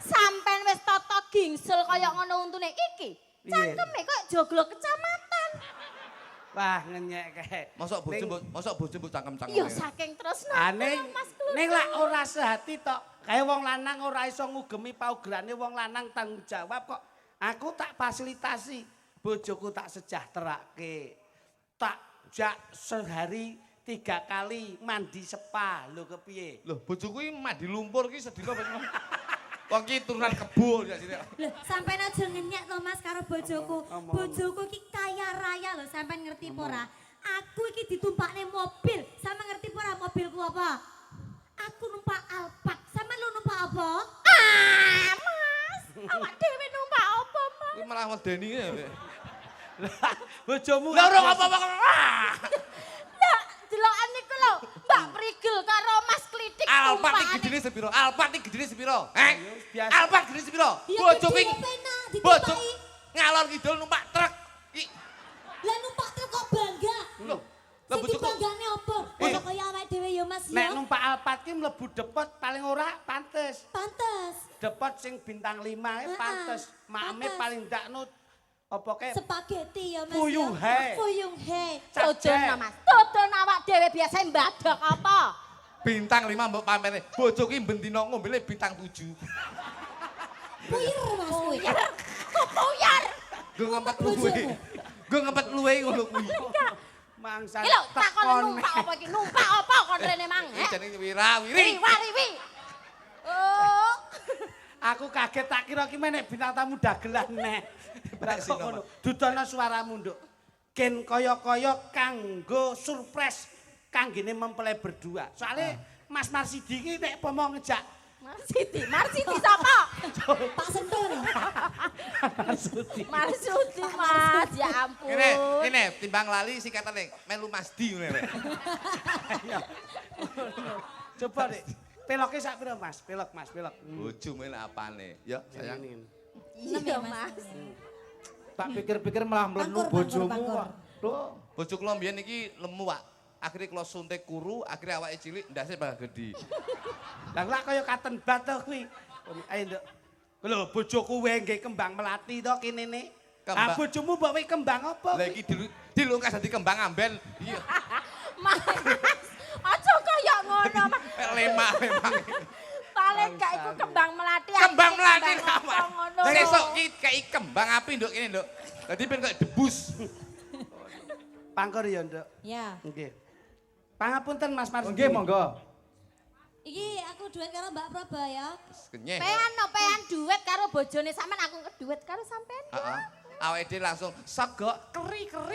sampean wis tata gingsul kaya ngono untune iki. Cangkeme kok joglo kecamatan. Wah ngenyek kae. Mosok bojo mbok cangkem-cangkem. Ya saking tresno. Ning lak ora sehati tok. Kae wong lanang ora iso ngugemi paugerane wong lanang tanggung jawab kok. Aku tak fasilitasi. Bojoku tak sejahterake. Tak jak sehari 3 kali mandi spa. Lho kepiye? Lho, bojoku iki mandi lumpur iki sedina ben. Wong iki turunan kebo ya sini. Loh, sampean aja ngenyek to Mas karo bojoku. Bojoku iki kaya raya lho, sampean ngerti apa ora? Aku iki ditumpakne mobil. Sampean ngerti apa ora mobilku apa? Aku numpak Alphard. Sampean lu numpak apa? Ah, Mas. Awak dhewe numpak apa, Mas? Iki malah medeni ya. Bojomu Lah ora apa-apa. Lah, delokan niku lho, Mbak Prigel karo Mas Klitik Alphard iki tumpakane. gedine sepiro? Alphard iki gedine sepiro? Heh? biasa. Alphard gedine sepiro? Ya Bojoku gede iki penak bojo ditumpaki. ngalor ngidul numpak truk. Lah numpak truk kok bangga. Loh, lah Sing bojoku dibanggane apa? Bojo kaya awake dhewe ya Mas Nek ya. numpak Alphard ki mlebu depot paling ora pantes. Pantes. Depot sing bintang 5 pantes. Makame pantes. paling ndak nut apa kae Spaghetti ya Mas. Puyuh ya. he. Puyuh he. Dodono Mas. Dodono awak dhewe biasa mbadok apa? bintang 5 mbok pamene. Bojoku iki bendina ngombene bintang 7. Puyuh Mas kuwi. Kupuyar. Gue ngempet luwe. Gue ngempet luwe ngono kuwi. mangsa. Iki lho, takon numpak apa iki? Numpak apa kon rene mang? Iki jenenge wirawiri. Riwi. Oh. Aku kaget tak kira ki menek bintang tamu dagelan nek. Nek sing Ngono. Dudono suaramu nduk. Gen kaya-kaya kanggo surprise kanggene mempelai berdua. Soale Mas Marsidi ki nek pomo ngejak Marsiti sapa? Pak Sentul. Marsudi Mas, ya ampun. Ini timbang lali sikatane melu Masdi ngene rek. Coba Dik. Peloke sak pira Mas? Pelok Mas, pelok. Bojo men apane? Ya, sayang. Iya Mas. Tak pikir-pikir malah mlenu Pangkur, bojomu pangkur. kok. Loh, Bojo kula mbiyen iki lemu Pak. Akhire kula suntik kuru, akhire awake cilik ndase bakal gedhi. Lah lak kaya katen bat to kuwi. Ayo nduk. Lho bojoku wae nggih kembang melati to kene ne. Ah Kembang. bojomu mbok wae kembang apa? Lah iki dilungkas dadi kembang amben. Iya. Mas, aja kaya ngono Mas. Lemak. Paling gak iku kembang melati. Kembang melati apa apa? ngono. Sesuk iki kei kembang api nduk kene nduk. Dadi ben kaya debus. Pangkur ya nduk. Ya. Nggih. Pangapunten Mas Marsudi. nggih monggo. Iki aku duet karo Mbak Proba ya. Wis kenyeh. Pean duet karo bojone sampean, aku duet karo sampean. Heeh. Awake dhewe langsung segok keri-keri.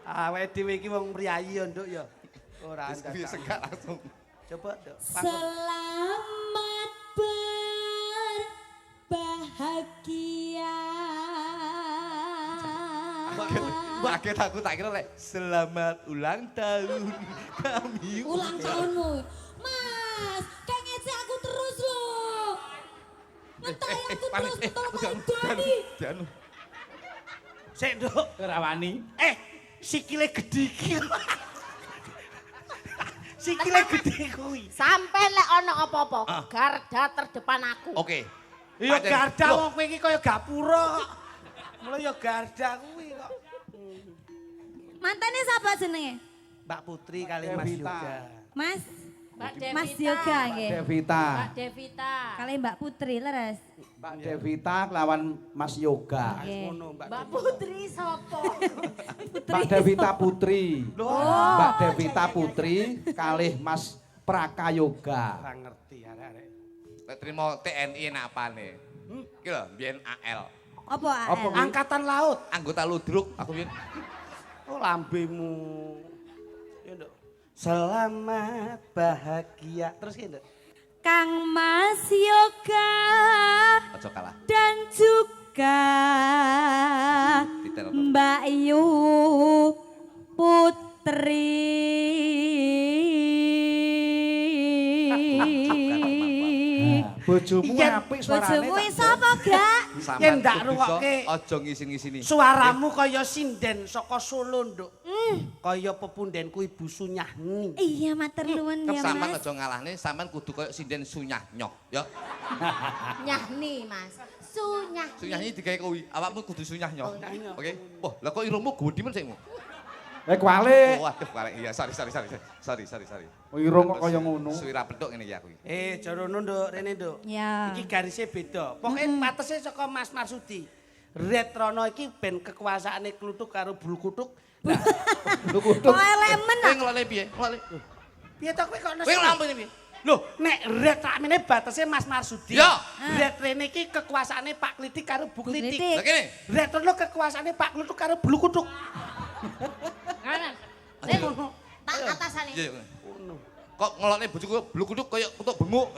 Awake dhewe iki wong priyayi ya nduk ya. Ora Wis kuwi andak. segak langsung. Coba nduk. Pangkur. Selamat berbahagia. Kaget aku tak kira lek selamat ulang tahun kami. Ulang tahunmu. Mas, kayak ngecek aku terus loh. Ngetai aku terus, Dani. Janu. Sik nduk. Ora wani. Sikile gedhe iki. Sikile gedhe kuwi. Sampean lek ana apa-apa, garda terdepan aku. Oke. Ya Pancen. garda Loh, wong kowe iki kaya gapura. Mulai ya garda kuwi kok. Mantannya siapa jenenge? Mbak Putri kali Mas Devita. Yoga. Mas, Mbak Devita. Mas Yoga nggih. Devita. Mbak Devita. Kali Mbak Putri leres. Mbak Devita lawan Mas Yoga. Oke. Ngono Mbak. Mbak Putri sapa? Mbak Devita Putri. Loh, Mbak Devita Putri kalih Mas Prakayoga. ora ngerti arek-arek. Nek trimo TNI enak apane? Iki lho, mbiyen AL. Apa? Apa kuwi? Angkatan Laut. Anggota ludruk aku mbiyen. Oh lambemu. Ya nduk. Selamat bahagia terus ya nduk. Kang Mas Yoga Aja kalah. dan juga Detail. Mbak Yu Putri. Bojomu Iya, apik suarane. Bojomu sapa gak? Yen ndak kudu iso rungokke. aja ngisin-ngisini. Suaramu kaya sinden saka Solo nduk. Kaya pepundenku Ibu Sunyahni. Iya matur nuwun ya Sampeyan Mas. aja ngalahne, sampeyan kudu koyo sinden sunyah nyok, ya. Nyahni, Mas. Sunyah. Sunyah ini digawe kuwi, awakmu kudu sunyah nyok. nyok. Oke. Wah, lah kok irungmu gede men sikmu? Kuali. Oh, waduh, balik. Iya, sorry. Irung kok kaya ngono. Suwira pedhok ngene iki aku. Jarono nduk, rene nduk. Ya. Iki garisnya beda. Pokoknya patese saka Mas Marsudi. Retrono iki ben kekuasaane kluthuk karo bulu kutuk. Kok elemen Kowe ngelole piye? Ngelole. Piye to kowe kok Kowe ngelampune piye? Lho, nek ret ramene batese Mas Marsudi. Ya. Ret rene iki kekuasaane Pak Klitik karo Bu Klitik. Klitik. Lah kene. Retrono kekuasaane Pak Kluthuk karo bulu kutuk. Kanan. Ayo. Tak atasane. Iya. Kok ngelone bojoku blukuduk kaya kutuk benguk.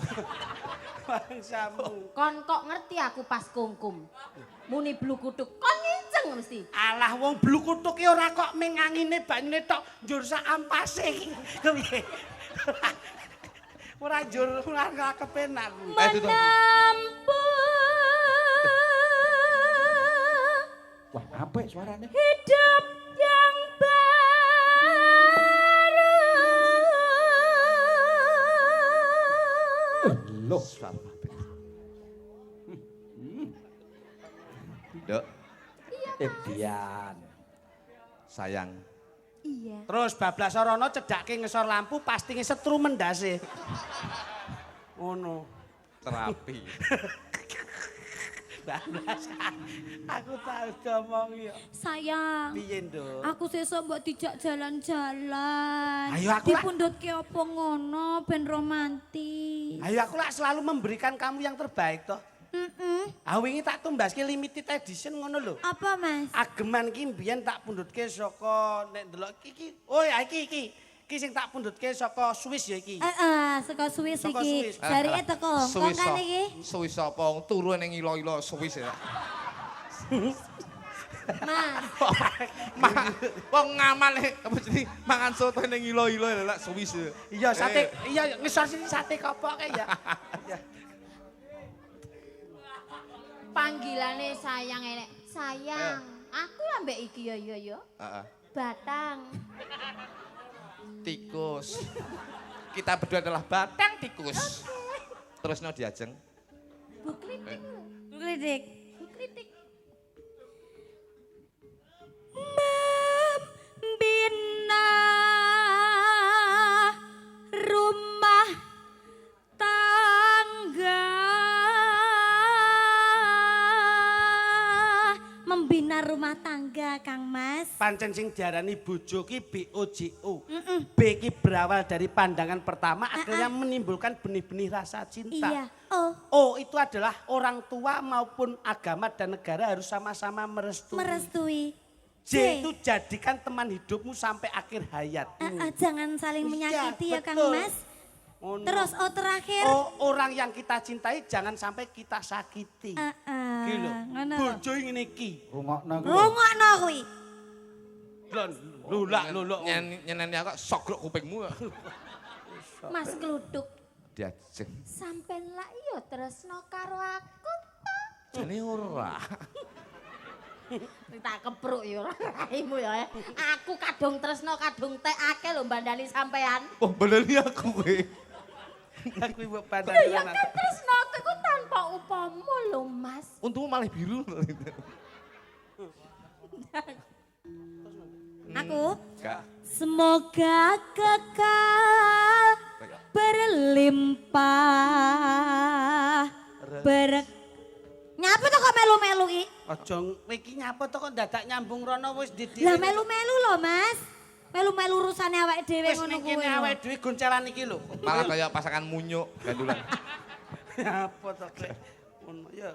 Bangsamu. Kon kok ngerti aku pas kungkum. Muni blu kutuk. Kon nginceng mesti. Alah wong bulu kutuk ki ora kok ming angine banyune tok njur sak ampase iki. Kepiye? Ora njur ora kepenak. Itu toh. Wah, apik suarane. hidup yang baru. Loh, Dok, Edian. sayang. Iya. Terus bablas rono cedake ngesor lampu pasti ngesetru mendase. Ngono. Terapi. Bablas. Aku tahu ngomong ya. Sayang. Piye, Nduk? Aku sesuk mbok dijak jalan-jalan. Ayo, aku lah. Dipundhutke apa ngono ben romantis. Ayo aku lah selalu memberikan kamu yang terbaik toh. Ah wingi tak tumbaske limited edition ngono lho. Apa Mas? Ageman ki mbiyen tak pundhutke saka nek ndelok iki. Oh ya iki. Iki sing tak pundhutke saka Swiss ya iki. Saka Swiss Saka iki. Swiss. Jarike teko Hongkong kan iki. Swiss apa? Turu ning ilo-ilo Swiss ya. Mas, Wong ngamal apa jenenge mangan soto ning ilo-ilo lek Swiss. Iya sate, iya ngisor sini sate kopoke ya. Iya. panggilane sayang enek. Sayang, aku ambek iki yo. Heeh. Batang. Tikus. Kita berdua adalah batang tikus. Terus no diajeng. Bu Klitik. Bu Klitik. Bu Klitik. Membina rumah tangga. Membina rumah tangga, Kang Mas. Pancen sing diarani bojo ki BOJO. B ki berawal dari pandangan pertama akhirnya menimbulkan benih-benih rasa cinta. Iya. Oh, O itu adalah orang tua maupun agama dan negara harus sama-sama merestui. merestui. J itu jadikan teman hidupmu sampai akhir hayat. Jangan saling Iya, menyakiti ya, Kang betul. Mas. Ngono. Terus O terakhir. Orang yang kita cintai jangan sampai kita sakiti. Iki lho. Ngono. Bojo ngene iki. Rungokno kuwi. Rungokno kuwi. Lulak. Nyeneni aku sogrok kupingmu. Mas Kluthuk, Diajeng. sampean lak yo tresno karo aku to. Jane ora. Tak kepruk yo raimu ya. Aku kadung tresno kadung tekake lho mbandani sampean. Oh, beneri aku kowe. Aku ibu padang Ya kan tresno aku tanpa upama lho Mas. Untungmu malah biru. Aku. Enggak. Semoga kekal berlimpah Nyapa to kok melu-melu iki? Aja iki nyapa to kok dadak nyambung rono wis didik. Lah melu-melu lho, Mas. Melu-melu urusane awake dhewe Wis ngono ning kuwi. kene awake dhewe goncalan iki lho. Malah kayak pasangan munyuk gandulan. Apa to, Kek? Ngono ya.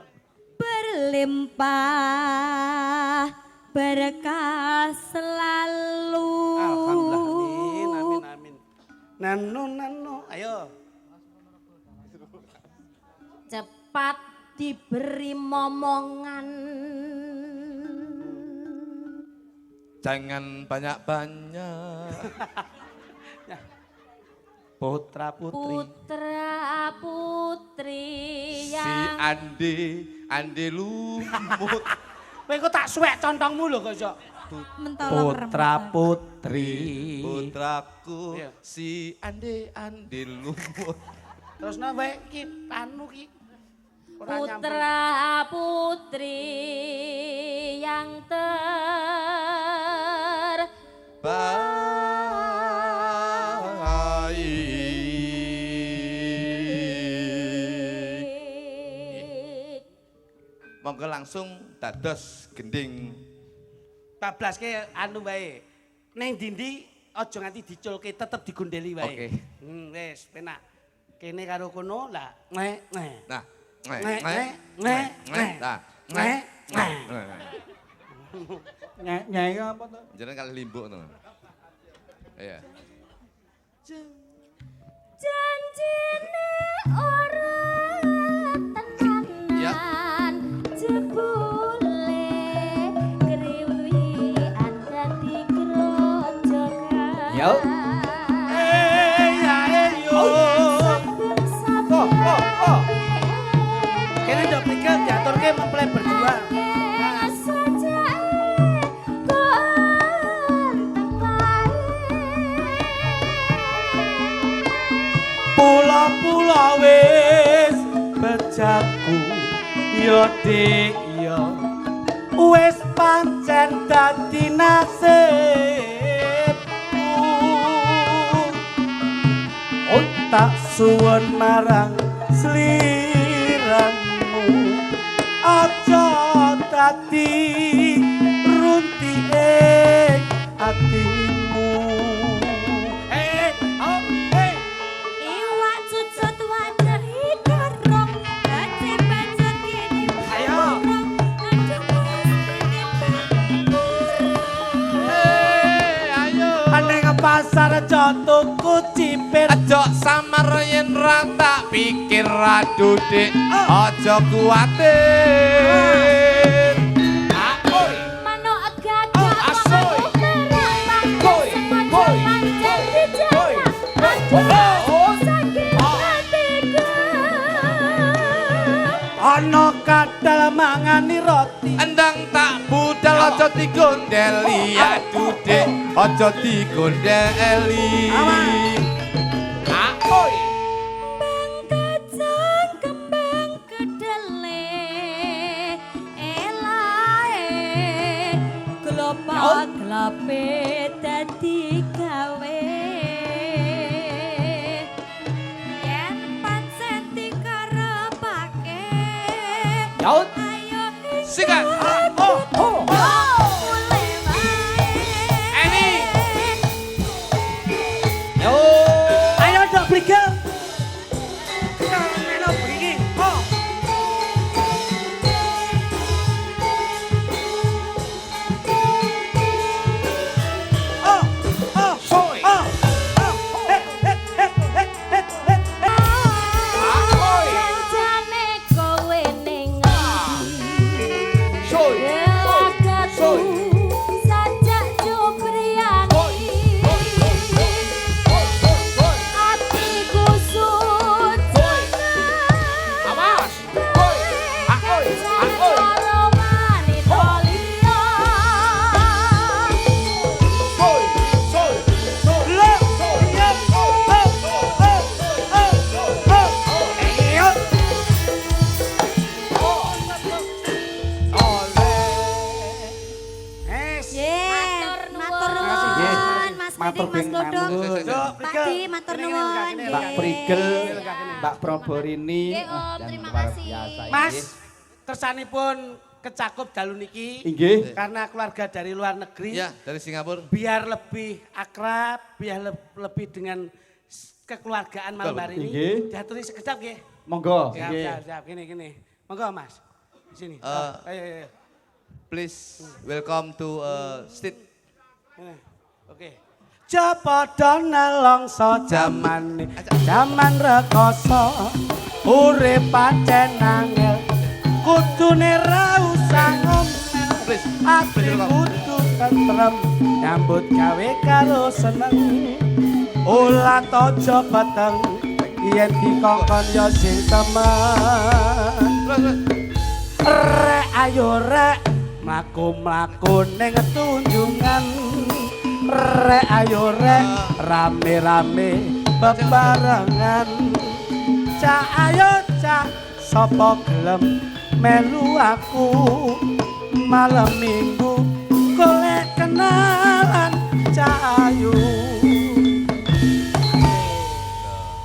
Berlimpah berkah selalu. Alhamdulillah. Amin, amin, amin. Nano, ayo. Cepat diberi momongan. Jangan banyak-banyak. Putra putri. Putra putri Si yang Ande lumut. Kowe kok tak suwek contongmu lho kok iso. Mentolong Putra putri. Putraku Iya. si Ande lumut. Terus wae iki anu ki. Ora nyambung. putra putri yang baik. Monggo langsung dados gending. Bablaske anu wae. Ning ndi aja nganti diculke tetep digondeli wae. Oke. Wis penak. Kene karo kono lah. Nah. Nyai apa to? Jenengan kali limbuk to. Iya. janjine ora Ya. tenanan jebule kriwian dadi grojogan. Yo. Kene ndok pikir diaturke mempelai berdua. Pula-pula wis bejaku yo dik yo wis pancen dadi nasibku. Oh tak suwun marang sliramu aja dadi runting atimu. Iwak cucut wadah hidorong, baca baca kini Ayo. Ayo. Aneh ke pasar tuku cipir. Aja samar yen ra tak pikir adudik. Aja kuwatir. Aoi. Manuk gagak asoy. Koi, koi koi. Ana kadal mangani roti. Endang tak budal aja digondeli adudik. Aja digondeli. Aoi. Kacang kembang kedele, elae kelopak kelape dadi gawe. Yen pancen dikarepake, Yaut. ayo Sikat. mulai bae. Eni. Yo. Ayo dok brigel. Ayo brigi. Soy. Janjane kowe ning ngendi? Soy. Agatu sajak Jubriani. Atiku sujana. Awas. Koi. Aoi. Aoi. Cara wanita liya. Soy. Soy. Matur Nggih, nuwun, Mas matur Piding, Mas bing Glodok. manut. Pak Di, matur nuwun. Mbak nggih. Prigel, Mbak Proborini. Nggih, Om, Dan terima luar kasih. biasa ini. Mas, kersanipun kecakup dalu niki Inggih. karena keluarga dari luar negeri Ya, dari Singapura. biar lebih akrab, biar lebih dengan kekeluargaan malam hari ini. Inggih. Diaturi sekedap nggih. Monggo. Siap, nggih. siap, siap. Gini. Monggo, Mas. Sini. Ayo. Please welcome to state. Ini. Oke. Japada nelongso jaman rekoso urip pancen angel kudune ra usah ngomel Please, ati kudu tentrem nyambut gawe karo seneng ulah tojo beteng yen dikongkon ya sing temen rek ayo rek mlaku-mlaku ning tunjungan rek ayo rek rame-rame bebarengan cak ayo cak sapa gelem melu aku malam minggu golek kenalan cak ayu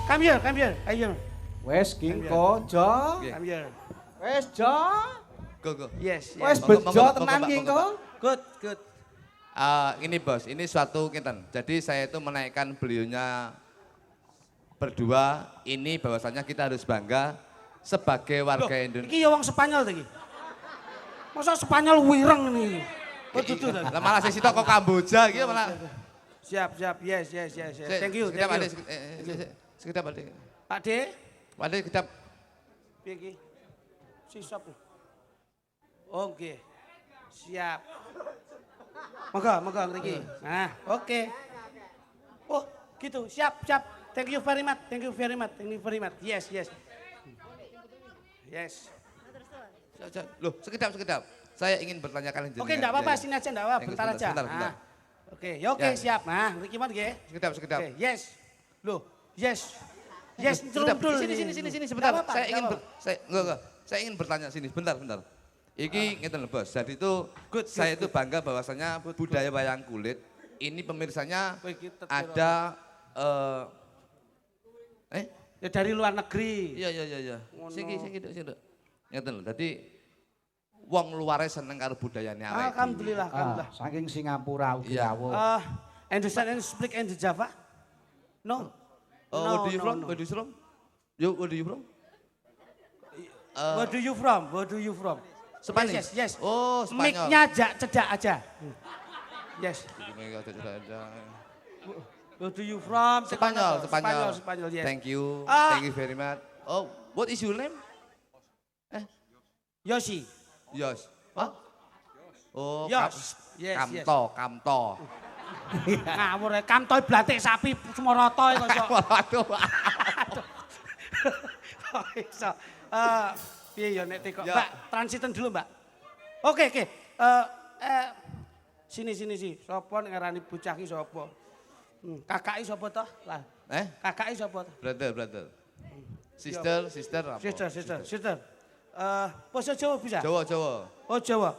come here ayo Wes Kingko, Jo. come here Wes Jo. Go. yes Wes Monggo, bejo monggo, tenan Pak, Kingko. good Ini bos, ini suatu kinten. Jadi saya itu menaikkan beliaunya berdua. Ini bahwasanya kita harus bangga sebagai warga Indonesia. iki ya wong Spanyol iki masa Spanyol wireng ini betul Lah malah sisi kok Kamboja gitu malah. siap yes thank you Sekedap Pak. Pak D Pak De, sekedap. piye iki sisop oke siap Moga ngriki. Nah, oke. Oh, gitu. Siap. Thank you very much. Yes. Loh, sekedap. Saya ingin bertanya kalian. Oke, enggak apa-apa, sini aja enggak apa-apa, bentar aja. Sebentar. Nah. Oke, siap. Nah, ngriki mon nggih. Sekedap. Oke, yes. Loh, yes. Yes, Sebentar, trundul. sini sebentar. Nggak apa-apa, Saya ingin bertanya sini sebentar. Iki ngeten lho Bos. Jadi itu Good. saya itu bangga bahwasanya budaya wayang kulit ini pemirsanya Wih, kita ada Ya dari luar negeri. Iya. Ngono. Siki. Ngeten lho. Dadi wong luare seneng karo budayane awake. Alhamdulillah. Saking Singapura ugi Iya. rawuh. Understand and speak in Java? No. Where do you from? no. Where do you from? Where do you from? Where do you from? Spanish. Yes. Oh, Spanyol. Mic-nya cedak aja. Yes. Where do you from? Spanyol. Yes. Thank you very much. Oh, what is your name? Yoshi. Yos. Hah? Oh, Yos. Yes. Kamto. Ngawur kamtoy blatik sapi semoroto kok iso. Waduh. Kok iso. Piye ya nek teko. Ya. Mbak, transiten dulu, Mbak. Oke. Sini. Sopo nek ngarani bocah ki sapa? Kakake sapa toh? Lah, kakake sapa toh? Brother. Sister apa? Sister. Bahasa Jawa bisa? Jawa. Oh, Jawa.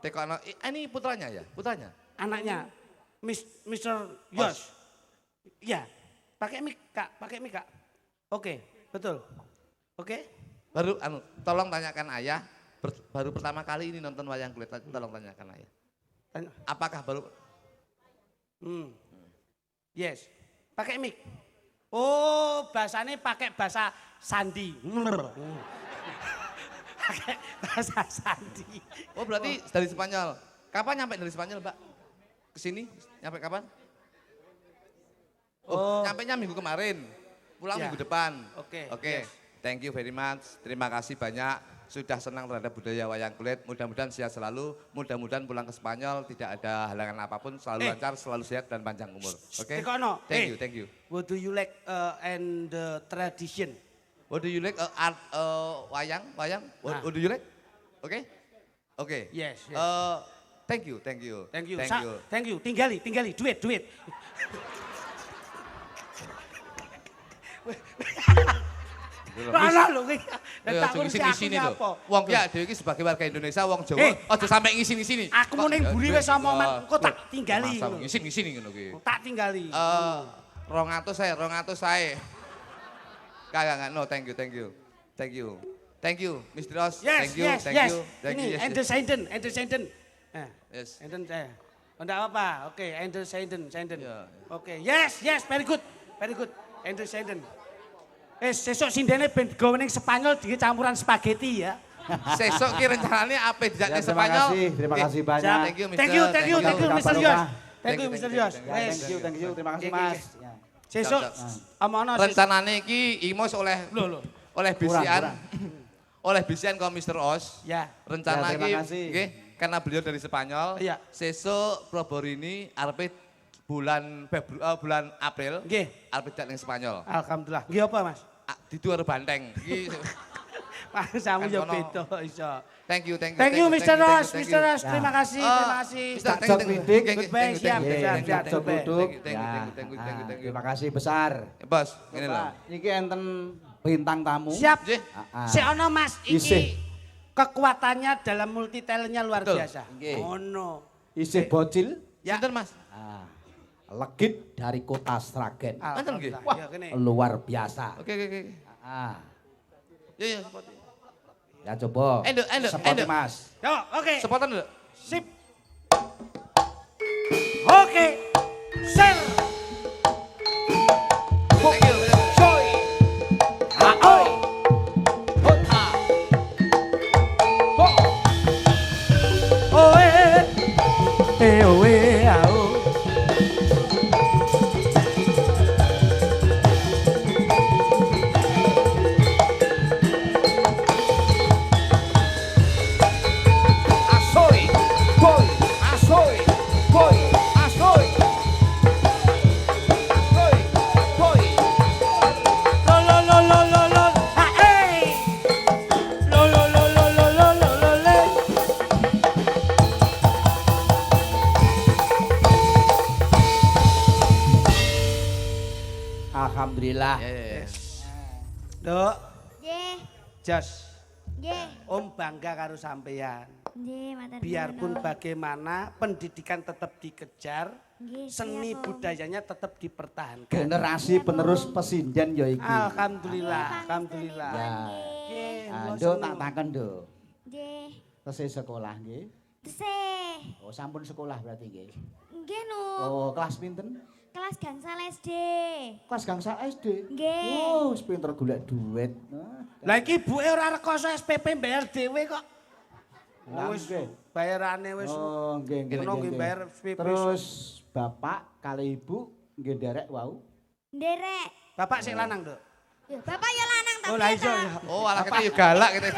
Teko anak, ini putranya ya? Putranya? Anaknya Mr. Yos. Iya. Pakai mic, Kak. Oke, betul. Oke? Baru tolong tanyakan ayah, baru pertama kali ini nonton wayang kulit, tolong tanyakan ayah. Apakah baru Yes. Pakai mic. Oh, bahasanya pakai bahasa sandi. Pakai bahasa sandi. Oh, berarti dari Spanyol. Kapan nyampe dari Spanyol, Mbak? Ke sini? Nyampe kapan? Nyampenya minggu kemarin. Pulang Ya. minggu depan. Oke. Yes. Thank you very much. Terima kasih banyak. Sudah senang terhadap budaya wayang kulit. Mudah-mudahan sehat selalu. Mudah-mudahan pulang ke Spanyol tidak ada halangan apapun. Selalu lancar, selalu sehat dan panjang umur. Oke? Tekono. Thank you. What do you like and the tradition? What do you like? Art wayang? What do you like? Oke. Yes. Thank you. Thank you. Tinggali. Duit. Mana lho iki? Ngisi-ngisi lho. Wong ya dhewe iki sebagai warga Indonesia, wong Jawa, aja sampe ngisi-ngisi. Aku mau ning buri wis omongan, kok tak tinggali. Masa ngisi-ngisi ngono kuwi. Tak tinggali. 200 saya. Kagak, no, thank you. Thank you, Mr. Ross. Yes. Thank you. Ini Ender Senden. Yes. Ender saya. Enggak apa-apa. Oke, Ender Senden. Ya. Oke. Yes, very good. Ender Senden. Sesuk sindene ben gawe ning Spanyol di campuran spaghetti ya. Sesuk ki rencananya apa dijak Ya, ning Spanyol? terima kasih Oke. banyak. Thank you, Mister. Thank you, Mr. Yos. Thank Thank you, you, Mr. thank you, Yos. Ya, thank you, terima kasih Oke, Mas. oke. Ya. Sesuk omono Rencanane iki Imos oleh oleh bisian. Kurang. Oleh bisian kok Mr. Os. Ya. Rencana Ya, terima iki kasih. nggih karena beliau dari Spanyol. Iya. Sesuk Proborini arepe bulan bulan April. Nggih. Arepe dak ning Spanyol. Alhamdulillah. Nggih apa, Mas? Didu arep Banteng. Iki Mas samu yo Kan kono. beda iso. thank you. Thank you, Mr. Ross. thank Mr. you. Ross, terima kasih, terima kasih. Mister, Jok Widik. Goodbye, siap, siap. Jok Duduk. Thank you. Terima kasih besar. Bos, ngene lho. Pak, iki enten bintang tamu. Siap. Nggih. Si ono Mas Isih. iki kekuatannya dalam multi talentnya luar Betul. biasa. Nggih. Ono. Isih bocil. Ya. Sinten, Mas? Ah, legit dari kota Sragen. Manten nggih? Wah, ya kene. Luar biasa. Oke. Ah, Ya, seperti. ya coba. Enduk. Seperti Mas. Yo, oke. Sepotan lho. Sip. Oke. Sir. Thank you. Soy. Aoi. Hota. Oe. Oe, ao. Asoy. Boy. Asoy. Boy. Asoy. Asoy. Boy. Lo. Ah, eh. Lo. Le. Alhamdulillah. Ya. Dok, Nggih, Jos. nggih. Om bangga karo sampeyan. Nggih, matur Biarpun nuwun. bagaimana pendidikan tetap dikejar, Nggih, seni siap, Om. budayanya tetap dipertahankan. Generasi penerus pesinden ya iki. Alhamdulillah, Nggih, alhamdulillah. Ya. Nggih, Ah, kula Nduk seneng. tak takon, Nduk. Nggih. Tesih sekolah nggih. Tesih. Oh, sampun sekolah berarti nggih. Nggih, Nu. Oh, kelas pinten? Kelas gangsal SD. Kelas gangsal SD. Nggih. Oh, wis pinter golek duit. Ah, Lah iki ibuke ora rekoso SPP bayar dhewe kok. Lah, Wis nggih. bayarane wis. Oh, nggih nggih. Ngono nggih, nggih nggih. bayar SPP. Terus bapak kali ibu nggih nderek wau. Nderek. Bapak sik lanang, Dok. Ya, bapak ya lanang tapi Oh, lah ya, iya Kak. ya. Oh, ala kita yo galak ya Jane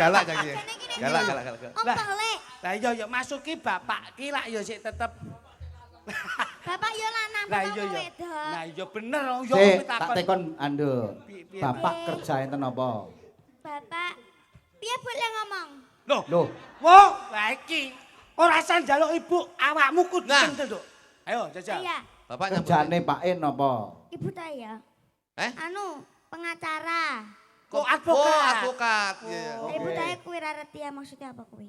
iki. gini, Galak. Om Lah. Pelek. Lah iya ya masuki bapak ki lak ya sik tetep. Bapak ya lanang, Lah bapak iya mau ya. wedok. Lah iya bener oh, yo Sik, kuwi tak takon. tekon Ando. Piye? Bapak kerja enten apa? Bapak, piye boleh ngomong? Loh, Loh, wong lah iki ora san njaluk ibu, awakmu kudu Nah. tentu, Dok. Ayo jajal. Iya, Bapak nyambut. kerjane Pak En apa? ibu saya. Eh? Anu, pengacara. Kok Oh, advokat? advokat. Iya. Ibu saya kuwi ra ngerti ya maksudnya apa kuwi.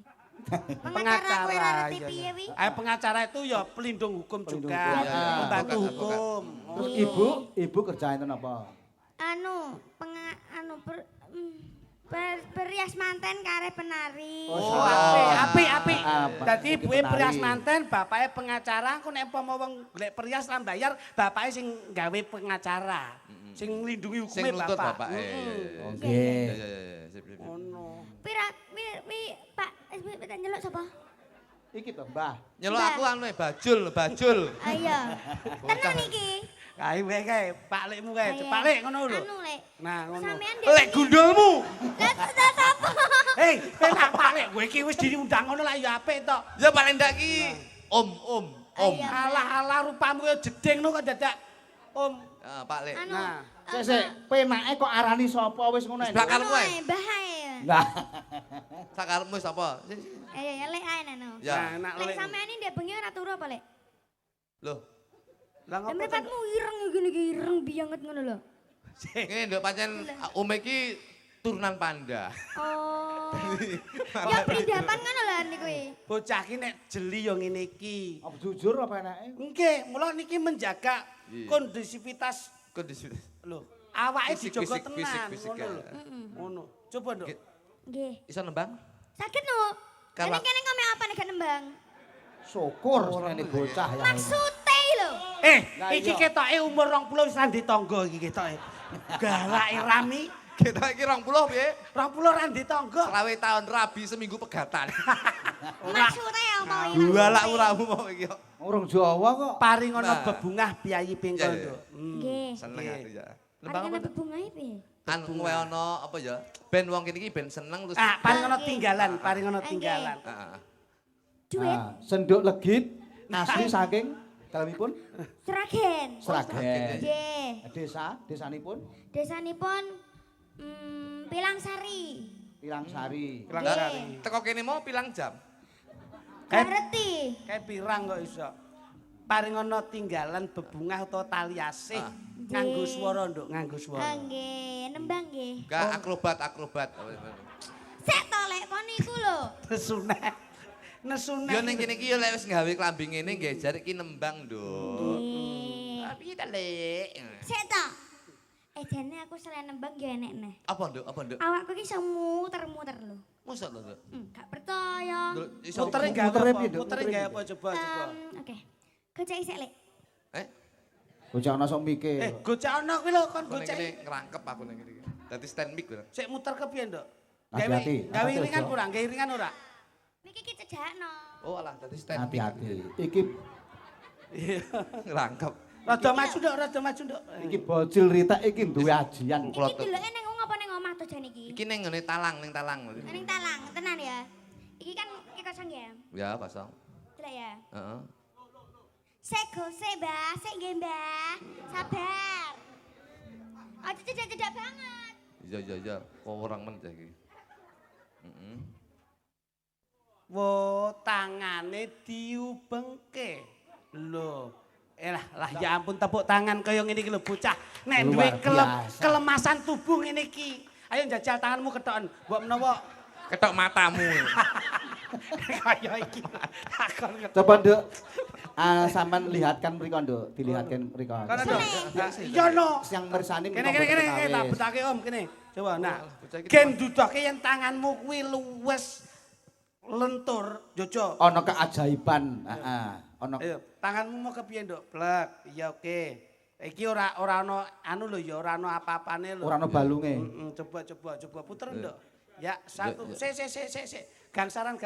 Pengacara Pengacara. kuwi ra ngerti iya, piye iya. wi? Pengacara itu ya pelindung hukum Pelindung juga, hukum, ya. membantu Advokat, hukum. Terus Iya. ibu kerja enten apa? Anu, berias manten kare penari. Oh, salah. apik. Apa? Dadi Iki ibuke penari. perias manten, bapake pengacara, engko nek umpama wong golek perias lan bayar, bapake sing gawe pengacara. Sing nglindungi Sing hukume nuntut bapak. bapak. Oke. Ya. Sip. Ngono. Pak, tak nyeluk sapa? Iki to, Mbah. Nyelok aku anu bajul. Ayo. Tenan iki. Kae wae kae, Pak Lekmu kae. Pak Lek ngono lho. Anu, Lek. Nah, ngono. Sampean Lek gundulmu. Lah terus sapa? Hei, penak Pak Lek, kowe iki wis diundang ngono lah ya apik to. Ya paling ndak ki om. Ayo. Alah rupamu kaya jeding no kok dadak Om. Ah, Pak Lek. Anu. Nah. Sik, penake kok arani sapa wis ngono ae. Belakang Anu kowe. ae, Mbah ae. Lah, Sakarepmu sapa? Ya Lek ae nano. Ya. Nah, Lek sampean ini ndek bengi ora turu apa, Lek? Loh, Lah Lah ngopo? mripatmu ireng ngene iki ireng bianget ngono lho. ini nduk pancen Om iki turunan panda. Oh. Ya prindapan ngono lho niku kuwi. Bocah ki nek jeli yo ngene iki. apa jujur apa enake? Nggih, mula niki menjaga Iya. kondisivitas Kondisi. lho. Awake Fisik, dijogo fisik, tenan fisik, ngono lho. ya. Ngono. Coba, Nduk. Nggih. Iso nembang? Sakit no. Kalau- Kene kok mek apa nek gak nembang? Syukur senene bocah ya. Maksude lho. Lah Lah iki iya. ketoke umur 20 wis randi tangga iki ketoke. Galake Rami Kita iki 20 piye? 20 randi tangga. Selawe tahun rabi seminggu pegatan. Maksudnya apa ini? Dua lak uramu mau iki kok. Orang Jawa kok. Paringono Nah. bebungah biayi pingkol, Iya, iya. Nduk. Nggih. Seneng Nggih. aku ya. Artinya bebungahe piye? Anu kowe ono apa ya? Ben wong kene iki ben seneng terus. Ah, paringono tinggalan, paringono tinggalan. Heeh. Duit. Nah, senduk legit asli saking dalemipun Seragen. Sragen. Nggih. Desanipun Desanipun Pilangsari. Pilangsari. Pilangsari. Teko kene mau pilang jam. Gareti. Kayak pirang kok iso. Paringono tinggalan bebungah utawa tali asih. Ah. Nganggo swara, Nduk, nganggo Ah, swara. nggih, nembang nggih. Enggak akrobat. Sik to lek kon iku lho. Nesuneh. Nesuneh. Yo ning kene iki yo lek wis gawe klambi ngene nggih jare iki nembang, Nduk. Nggih. Tapi ta Lek. Sik to. Jane aku selain nembang yo enek neh. Apa, Nduk? Apa, Nduk? Awakku iki iso muter-muter lho. Mosok to, Nduk? Gak percaya. Nduk, iso Mutere gawe mutere apa? piye, Nduk? Mutere gawe apa coba. Oke. Gocek sik lek. Eh, Bocah ana sok mikir. Gocekno kuwi lho kon aku ning kene gocek. ngerangkep aku ning kene iki. Dadi stand mic lho. Sik muter ke piye, Nduk? Hati-hati, Gawe hati-hati, iringan Nduk. kurang, gawe iringan ora? Niki ki cejakno. Oh alah dadi stand mic. Hati-hati. Iki Ngerangkep. Rada maju, Nduk, rada maju, Nduk. iki bocil ritek iki duwe ajian. Iki Klotok. deloke ning ngapa ning omah to jan iki? Iki ning ngene talang, ning talang. Ning talang, tenan ya. Iki kan iki kosong ya. Ya, pasang. Delok ya. Heeh. Sik gosek, Mbah. Sik nggih, Mbah. Sabar. Aja cedak-cedak banget. Iya. Orang men iki. Heeh. Wo tangane diubengke. Lho. Lah ya ampun tepuk tangan kaya ngene iki lho bocah. Nek Luar duwe biasa. kelemasan tubuh ngene iki. Ayo njajal tanganmu ketoken. Mbok menawa Ketok matamu. kaya iki. Takon ketok. Coba Nduk. Sampean lihatkan mriko Nduk, dilihatkan mriko. Kono Nduk. Iya no. Yang ngersani Kene tak betake Om kene. Coba nah. bocah iki Gen dudoke yen tanganmu kuwi luwes lentur, Jojo. Ana keajaiban. Heeh. Ana Ayo, tanganmu mau kepiye, Nduk? Blek. Iya oke. Iki ora ana anu lho ya, ora ana apa-apane lho. ora ana balunge. Coba puter, Nduk. Ya, satu. Sik. Gangsaran.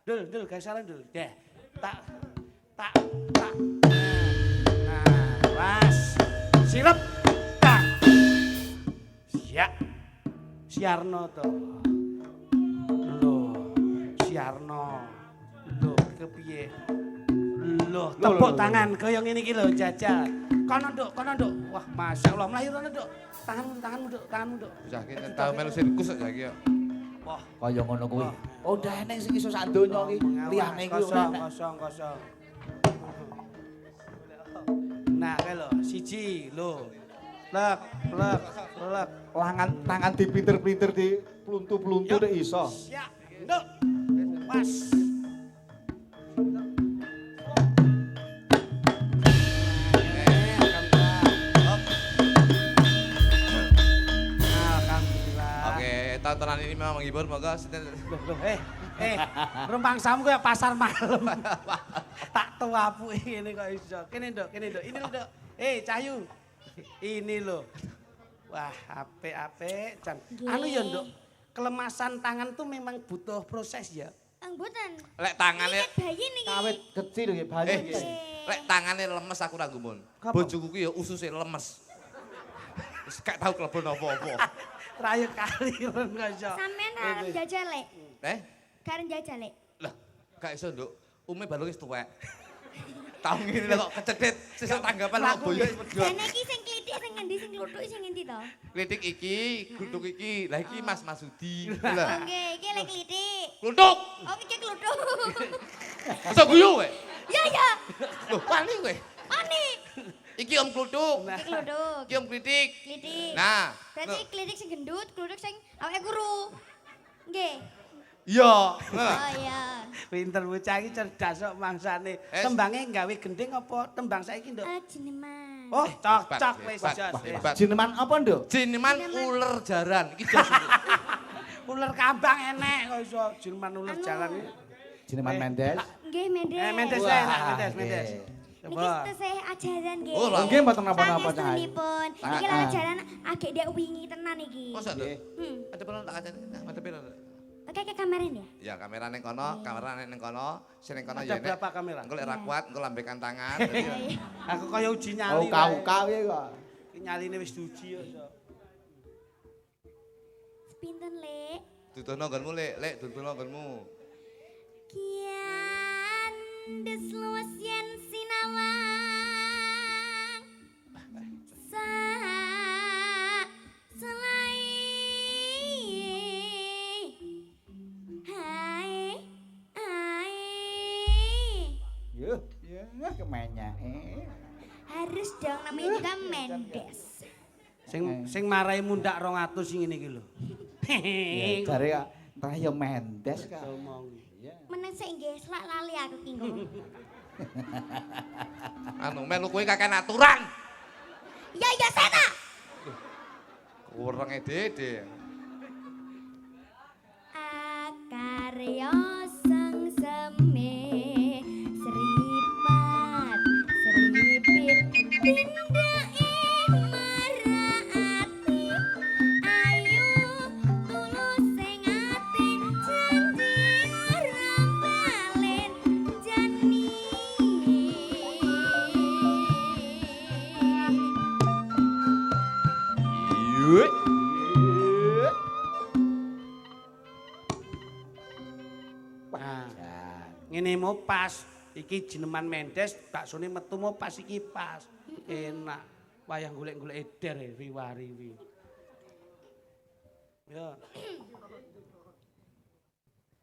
Dul, gangsaran dul. Deh. Tak. Nah, was. Sirep. Tak. Ya. Siarno to. Loh, Siarno. Loh, kepiye? Loh, tepuk tangan kaya ngene iki lho, jajal. Kono, Nduk. Wah, masyaallah, mlayu rono, Nduk. Tanganmu, Nduk. Bocah iki tau melu sirkus kok iki. Wah, Kaya ngono kuwi. Oh, udah eneng sing iso sak donya iki. Liyane iki ora enek. kosong. Nah, kae lho, siji lho. Plek. Langan tangan dipinter-pinter di pluntu-pluntu nek iso. Siap, Nduk. Pas. Alhamdulillah. Oke, tontonan ini memang menghibur, moga Loh, rumpang samu kayak pasar malam. Tak tuapu ini kok iso. Kene Nduk. Ini lho, Nduk. Cahyu. Ini lho. Wah, apik, Jan. Anu ya, Nduk. Kelemasan tangan tuh memang butuh proses ya. Mboten. lek tangane Ini bayi niki. Kawit kecil nggih bayi. lek tangane lemes aku ra gumun. Kenapa? Bojoku ki ya ususe lemes. Wis gak tau klebon apa-apa. Rayu kali kok iso. Sampeyan arep jajal lek. Eh? Karen jajal lek. Lah, gak iso, Nduk. Ume balung wis tuwek. Tahu ngene kok kecedhit sesuk tanggapan kok boyo wis medhot. Jane iki sing klitik sing ngendi sing kluthuk sing ngendi to? Kritik iki, gluthuk iki. Lah iki Mas Masudi. Oh, Lah. nggih, iki lek klitik. Gluthuk. Oh, iki kluthuk. Bisa guyu kowe? Ya. Loh, wani kowe. Ani. Iki Om Gluthuk. Iki kluthuk. Iki Om Kritik. Klitik. Nah, Berarti klitik sing gendut, kluthuk sing awake guru. Nggih. iya. Oh iya. Pinter bocah iki cerdas kok mangsane. Es. Tembange gawe gending apa tembang saiki, Nduk? Jeneman. Oh, cocok Hebat, wis hebat, jos. hebat. Jineman apa, Nduk? Jineman uler jaran. Iki jos. Ular kambang enek kok iso jenengan ular Anu. jalan iki. Jineman Mendes. Nggih, Mendes. Mendes Wah, enak, Mendes. nggih. Niki tesih ajaran nggih. Oh, Nggih mboten napa-napa Cai. Pangestunipun. Iki lho ajaran agek dek wingi tenan iki. Masa Nggih. Ada perlu tak kacane. Ada pira? Oke ke kamera ya. Ya kamera ning kono, kamera ning kono, sing ning kono Ada ya nek. berapa kamera? Engko lek ra kuat, engko lambekan tangan. Aku kaya uji Oh, nyali. kau kok. Iki nyaline wis diuji ya. Pinten, Lek? Dudono nggonmu lek dudono nggonmu. Kian desluas yen sinawang sa selai hai Yuh, ya kemenya. harus dong namanya juga Mendes. Sing marai mundak 200 sing ngene iki lho. Ya jare Raya Mendes kak. Meneh sik nggih, selak lali aku ki ngomong. Anu melu kowe kakek aturan. Ya ya sena. Kurang Dede. Akarya sang seme seripat seripit tindake marati ayu tulus sing ati janji ora balen jani Yuk. Ngene mau pas. Iki jineman Mendes, baksone metu mau pas iki pas. Enak. Wayah golek-golek eder riwari. Ya.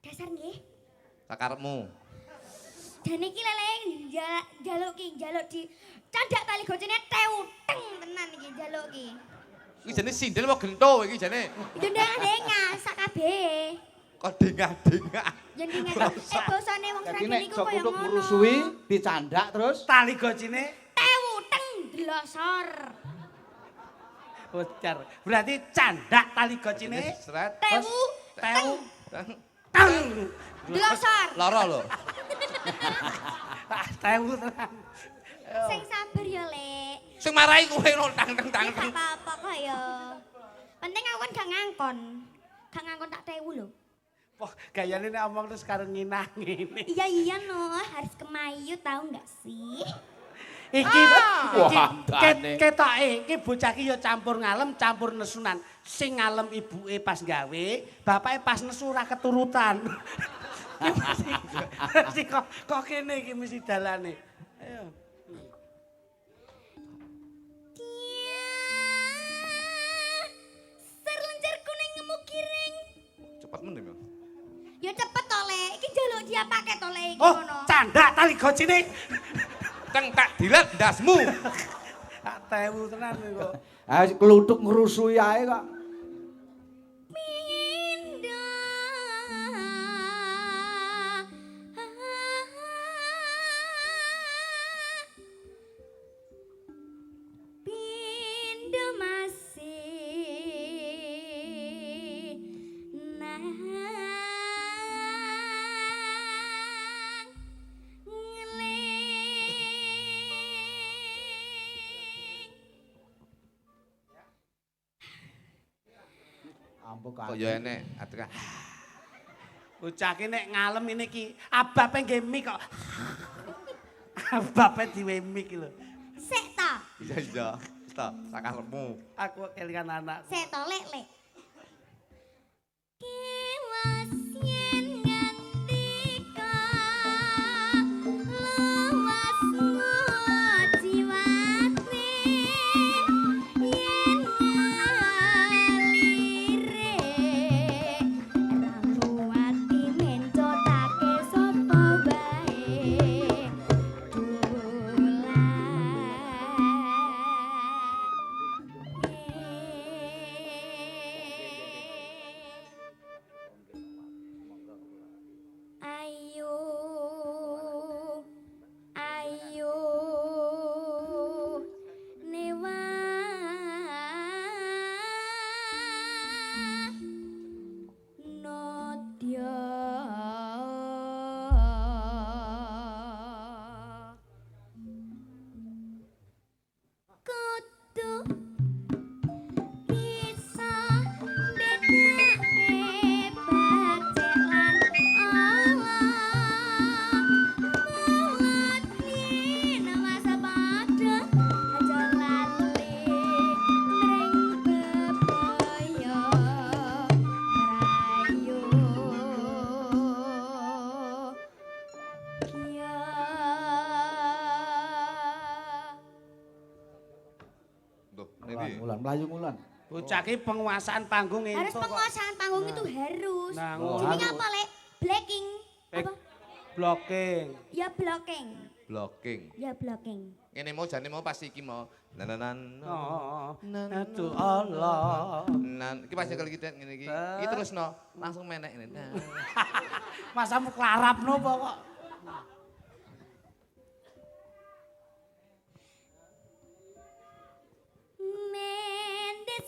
dasar nggih. Sakarepmu. Dan iki lele jaluk di candak tali gocene teuteng tenan iki jaluk iki. Iki jane sindel apa gento iki jane. Itu dengar sak kabeh. Kok dengah-dengah. Jadi bosone wong Jadi Sragen nek iku sok koyo kutuk ngono. merusui dicandak terus Tali gocine Teuteng dlosor. bocor. Berarti candak tali gocine. Sret. Tewu Tew. Teng. Tang. dlosor. Lara lho. Tew tenan. Sing sabar ya, Lek. Sing marahi kowe no tang tang tang. Gak apa-apa kok ya. Penting aku kan gak ngangkon. Gak ngangkon tak tewu lho. Wah, gayane nek omong terus karo nginang ngene. Iya no, harus kemayu tahu nggak sih? Iki Wah, andane. ketoke iki bocah iki ya campur ngalem, campur nesunan. Sing ngalem ibuke pas gawe, bapake pas nesu ora keturutan. Mesti kok kene iki mesti dalane. Ayo. Serlencer kuning ngemu kiring. Cepet men ya. Ya cepet to, Lek. Iki njaluk dia pakai to, Lek iki Oh, ngono. candak tali gocine. Teng tak dilet ndasmu. Tak tewu tenan iki kok. ah kluthuk ngrusui ae kok. Pindah. Pindah masih nang Ampun Kok ya enek atekan. Bocah ki nek ngalem ini ki abape nggih mik kok. Abape diwe mik lho. Sek ta. Iya iya. Stop, sakarepmu. Aku kelingan anakku. Sek to, Lek, Lek. Kiwas yen ngantika luwasmu jiwate yen ngalire raluwati mencotake sapa bae dolan Bocah ki penguasaan panggung Harus entuk kok. penguasaan panggung itu harus. Nah, Jenenge apa, Lek? Blacking. Apa? Blocking. Ya blocking. Blocking. Ya blocking. Ngene mau jane mau pasti iki mau. Nanan. Oh. Aduh Allah. Nan iki pas nyekel kita ngene iki. Iki terusno, langsung menek ngene. Nah. Masamu klarapno apa kok? Mendes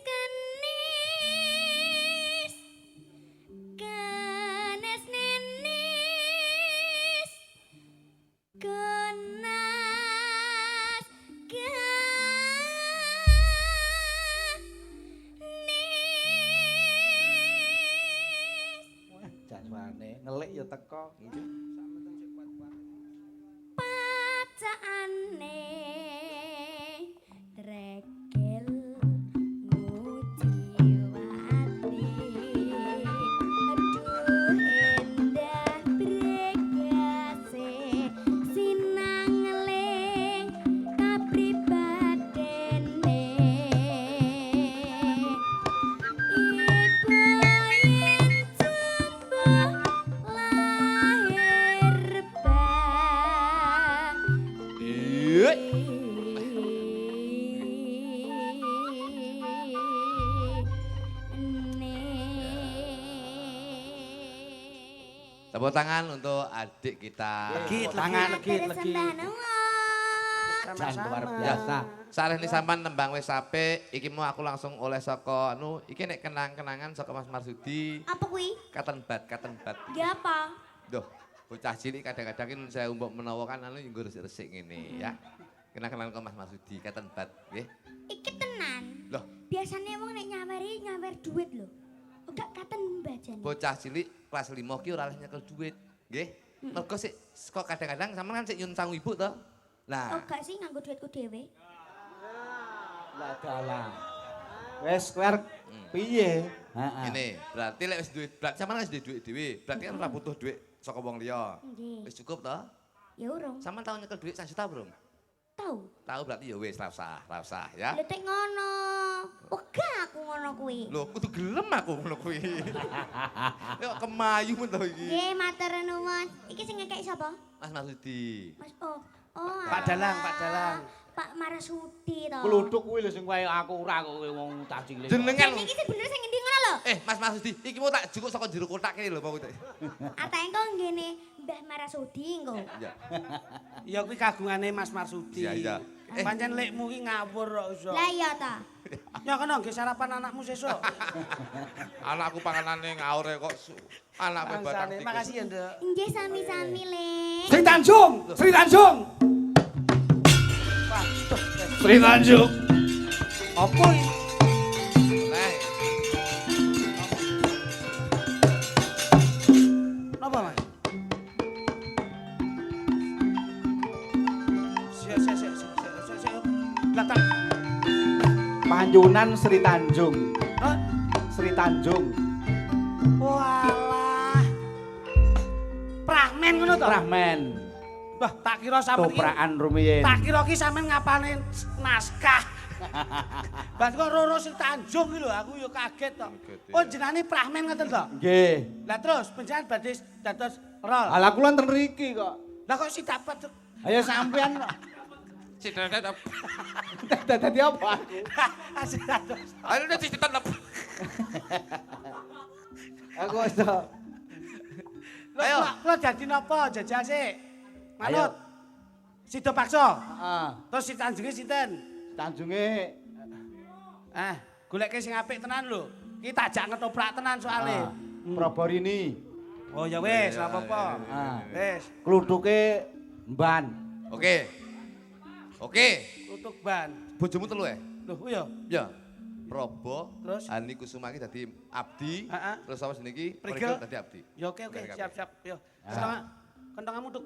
kenis, kenes nenis, kenas kenis. Jaswane ngelik ya teko. Pacaane tregel nguji wati aduh endah bregase sinangeling kapribadene ibu yen jumbuh lahir bang Iya. Tepuk tangan untuk adik kita. Tangan legit. Jan luar biasa. Sareh ni sampean nembang wis apik, iki mau aku langsung oleh saka anu, iki nek kenang-kenangan saka Mas Marsudi. Apa kuwi? Katen bat. Ya apa? Duh, bocah cilik kadang-kadang ini saya umpuk menawa kan anu nggo resik-resik ngene ya. Kenang-kenangan karo Mas Marsudi katen bat nggih. Iki tenan. Loh, Biasanya wong nek nyawer duit lho. Enggak katen mbajane. bocah cilik kelas 5 ki ora oleh nyekel duit, nggih. Mergo sik kok kadang-kadang sampean kan sik nyun sangu ibu to. Nah, Oh gak sih nganggo duitku dhewe. Lah dalah. Wes kwer piye? Heeh. ini berarti lek wis duit, berarti sampean wis duwe duit dhewe. Berarti kan ora butuh duit saka wong liya. Nggih. Wis cukup to? Ya urung. Sampean tau nyekel duit 1 juta belum? Tahu. Tahu berarti ya wis ra usah ya. Lha tek ngono. Wegah aku ngono kuwi. Lho, kudu gelem aku ngono kuwi. Kok kemayu men to iki. Nggih, matur nuwun. Iki sing ngekek sapa? Mas Marsudi. Mas Oh, Pak Dalang, Pak Dalang. Pak Marasudi to. Kluthuk kuwi lho sing kaya aku ora kok kowe wong cah cilik. Jenengan Iki sing bener sing ngendi ngono lho. Mas Marsudi, iki mau tak jukuk saka jero kotak kene lho mau. Ata engko ngene Mbah Marasudi engko. Ya. Ya kuwi kagungane Mas Marsudi. Iya. Pancen lekmu ki ngawur kok iso. Lah iya ta. Ya kena nggih sarapan anakmu sesuk. Anakku panganane ngaur kok anak batang Bangsane. tikus. Makasih ya, Nduk. Nggih sami-sami, Le. Sri Tanjung, Sri Tanjung. Sri Tanjung. Apa iki? Nah, Napa, Mas? Sik. Belakang. Panjunan Sri Tanjung. Hah? Sri Tanjung. Walah. Prahmen ngono to? Rahmen. Wah, tak kira sampeyan iki. Toprakan rumiyin. Tak kira ki sampeyan ngapalne naskah. Bas kok Roro Sri Tanjung iki lho, aku yo kaget to. Oh, jenenge Prahmen ngoten to? Nggih. Lah terus panjenengan badhe dados rol. Ala kula enten mriki kok. Lah kok si dapat Ayo sampean kok. Citet-citet. Dadi apa aku? asih dados. Ayo nek citet. Aku iso. Ayo, kula dadi napa jajal sik? Manut. Sido paksa. Heeh. Terus si Tanjunge sinten? Tanjunge Goleke sing apik tenan lho. Ki tajak ngetoprak tenan soalé. Proborini. Oh ya wis, ora apa-apa. Ah. Wis, Kluthuke mban. Oke. tutuk ban. Bojomu telu ya? Loh, iya. Ya. Probo, Terus? Ani Kusuma iki dadi abdi, Heeh. terus sama niki Prigel. Prigel dadi abdi. Ya oke, siap-siap. Yo. Kentonganmu tuk.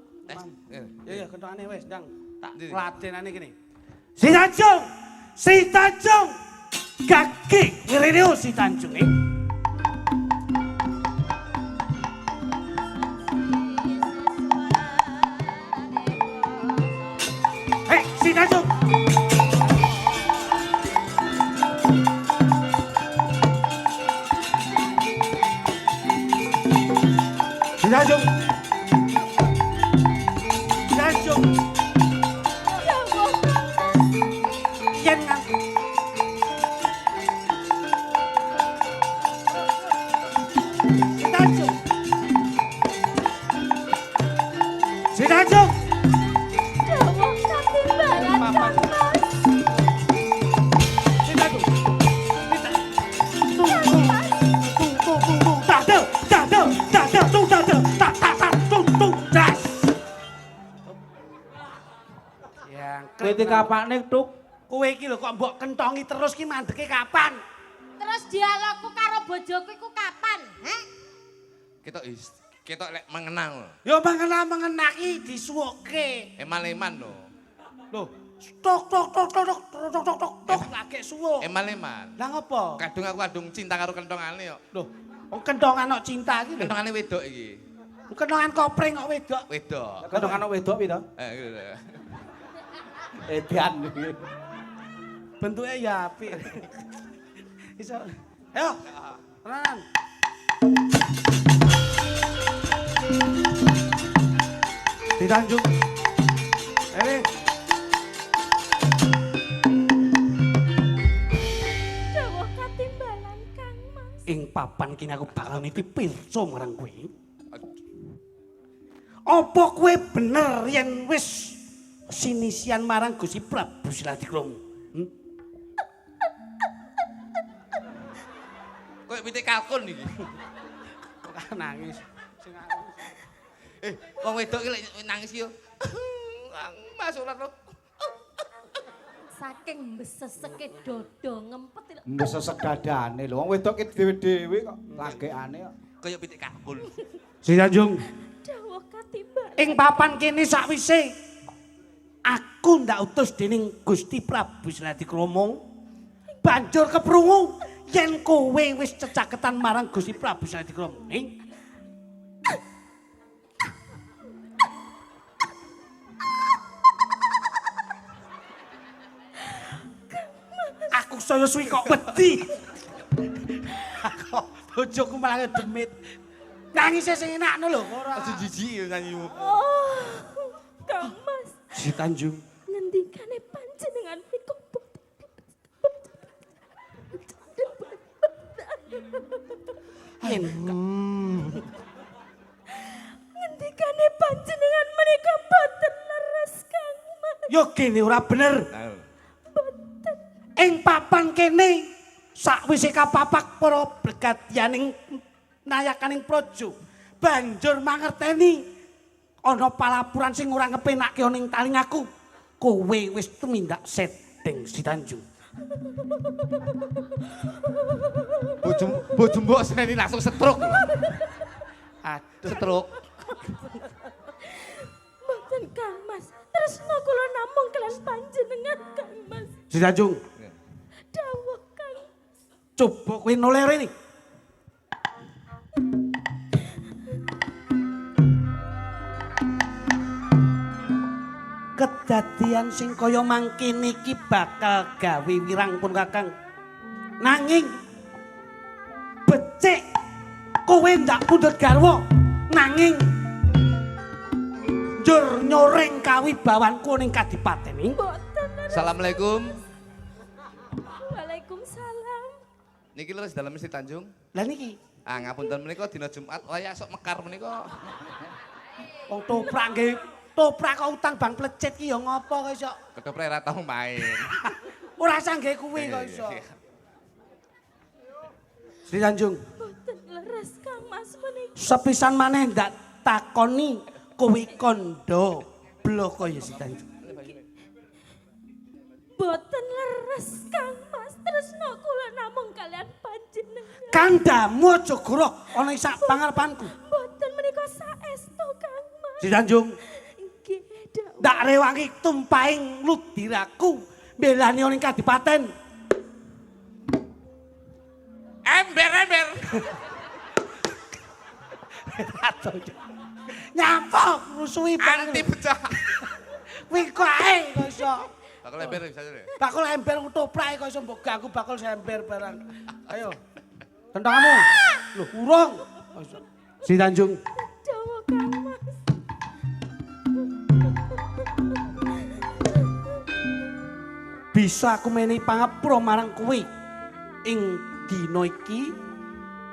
Ya kentongannya wis, ndang. Tak Ndi? ladenane kene. Si Tanjung! Si Tanjung! Kaki ngiriu si Tanjung iki. Hei, si Tanjung! Tanjung. Tanjung. Dawuh Kang Mas. Yen nang Tanjung. Si Tanjung. Dawuh katimbalan Kang Mas. Si Tanjung. Kowe iki kapane, Tuk? Kowe iki lho kok mbok kentongi terus ki mandeke kapan? Terus dialogku karo bojoku iku kapan? Heh? Ketok lek mengenang lho. Ya mengenal ki disuwukke. Eman-eman lho. Lho, tok tok tok tok tok tok tok tok tok lagi suwuk. Eman-eman. Lah ngopo? Kadung cinta karo kentongane kok. Lho, wong kentongan kok cinta iki lho. Kentongane wedok iki. Kentongan kopring kok wedok. Wedok. Kadang ana wedok pi to? Gitu. Edan. Bentuke ya apik. Iso. Ayo. Tenan. Di Tanjung. Dawuh katimbalan Kang Mas. Ing papan kini aku bakal niti pirsa marang kowe. Apa kowe bener yen wis sinisian marang Gusti Prabu Siladikrama? Kowe pitik kalkun iki. Kok nangis. Wong wedok iki lek nangis yo. Mas ora lho. Saking beseseke dodo ngempet. Mesesek dadane lho. Wong wedok ki dhewe-dhewe kok lagekane kok. Kaya pitik kalkun. Si Tanjung. Dawuh katimbalan. Ing papan kene sakwise aku ndak utus dening Gusti Prabu Siladikrama banjur keprungu yen kowe wis cecaketan marang Gusti Prabu Siladikrama. Aku saya suwi kok wedi. Aku bojoku malah demit. Nangis sing enakno lho ora. Aja jijik yo nyanyimu. Oh, Kang Mas. Si Tanjung. Ngendikane panjenengan niku Yen ngendikane panjenengan menika boten leres Kang Mas. yo kene ora bener. Ing papan kene sakwise kapapak para bregadianing nayakaning praja banjur mangerteni ana palapuran sing ora ngepenakke ana ing talingaku. Kowe wis tumindak setting Si Tanjung. Bojo mbok seneni langsung stroke. Aduh. Stroke. Boten Kang Mas. Tresna kula namung kelan panjenengan Kang Mas. Si Tanjung, Dawuh Kang. coba kowe noleh rene. Kedadian sing kaya mangkene iki bakal gawe wirangpun Kakang. Nanging becik kowe ndak pundhut garwa. Nanging njur nyoreng kawibawanku ning kadipaten iki. Boten leres. Assalamualaikum. Waalaikumsalam. Niki lho dalam Si Tanjung. Lah niki Ah ngapunten menika dina Jumat wayah sok mekar menika. wong toprak nggih toprak kok utang bang plecet ki ya ngopo kok iso. Ketoprak ora tau main. Ora sangge kuwi kok iso. Si Tanjung, Boten leres Kang Mas menika. sepisan maneh ndak takoni kowe kondo bloko ya Si Tanjung. Boten leres Kang Mas. Tresna kula namung kalian panjenengan. Kandamu aja goroh ana ing sak pangarepanku. Boten menika saestu Kang Mas. Si Tanjung, Nggih, dawuh. ndak rewangi tumpaing ludiraku belani ana ing kadipaten. Ember. Nyapa rusuhi Anti pecah. Kuwi kok ae kok iso. Bakal ember bisa ya. Bakul ember ketoprak kok iso mbok ganggu bakul ember barang. Ayo. Kentonganmu. Loh, urung. Si Tanjung. Dawuh bisa aku menehi pangapura marang kowe ing dina iki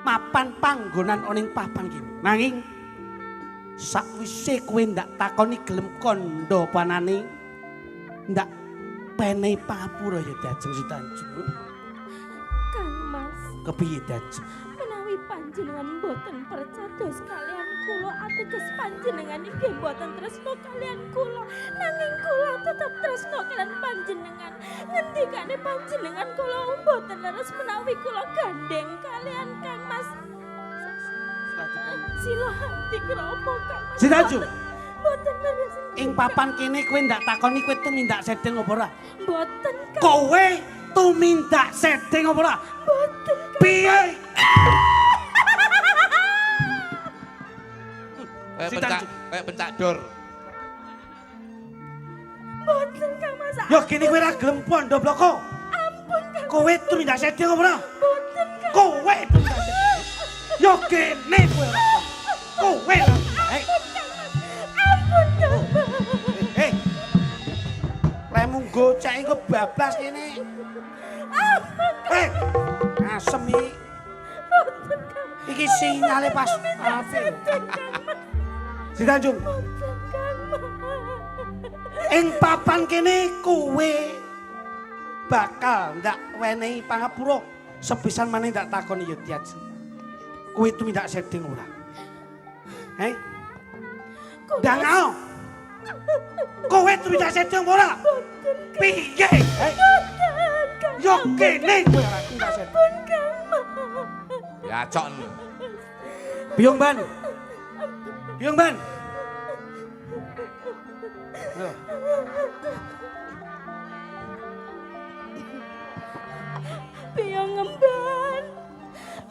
mapan panggonan ana ing papan iki. Nanging sakwise kowe ndak takoni gelem kandha panane ndak penehi pangapura ya Dajeng Sutanjung. Kang Mas, Kepiye Dajeng? menawi panjenengan boten percados kalian kula ateges panjenengan inggih boten tresno kalian kula nanging kula tetep tresno kalian panjenengan ngendikane panjenengan kula boten leres menawi kula gandeng kalian Kang Mas sila hati kromo Kang Mas Sutanjung, boten leres ing papan kene kowe ndak takoni kowe tumindak sedeng apa ora? boten Kang Kowe tumindak sedeng apa ora? boten Piye? Kayak pencak dor. boten Kang Mas Yo kene kowe ora gelem pondo bloko. ampun Kang Kowe tumindak sedeng apa ora? boten Kang Kowe tumindak sedeng. Yo kene kowe ora. Kowe ora. Hei, ampun Kang Mas hei. Lemu gocek iku bablas kene. Hei. Asem iki. boten Kang Iki sinyale pas ape. Sutanjung, boten Kang Mas ing papan kene kowe bakal ndak wenehi pangapura sepisan maneh ndak takoni ya Dajeng. Kowe tumindak sedeng ora? Hei. Dangao. Kowe tumindak sedeng ora? Piye? Hei. Yo kene kowe ora tumindak sedeng. Ya cok. Biung Ban. Biung Ban. Ayo. Biang ngemban,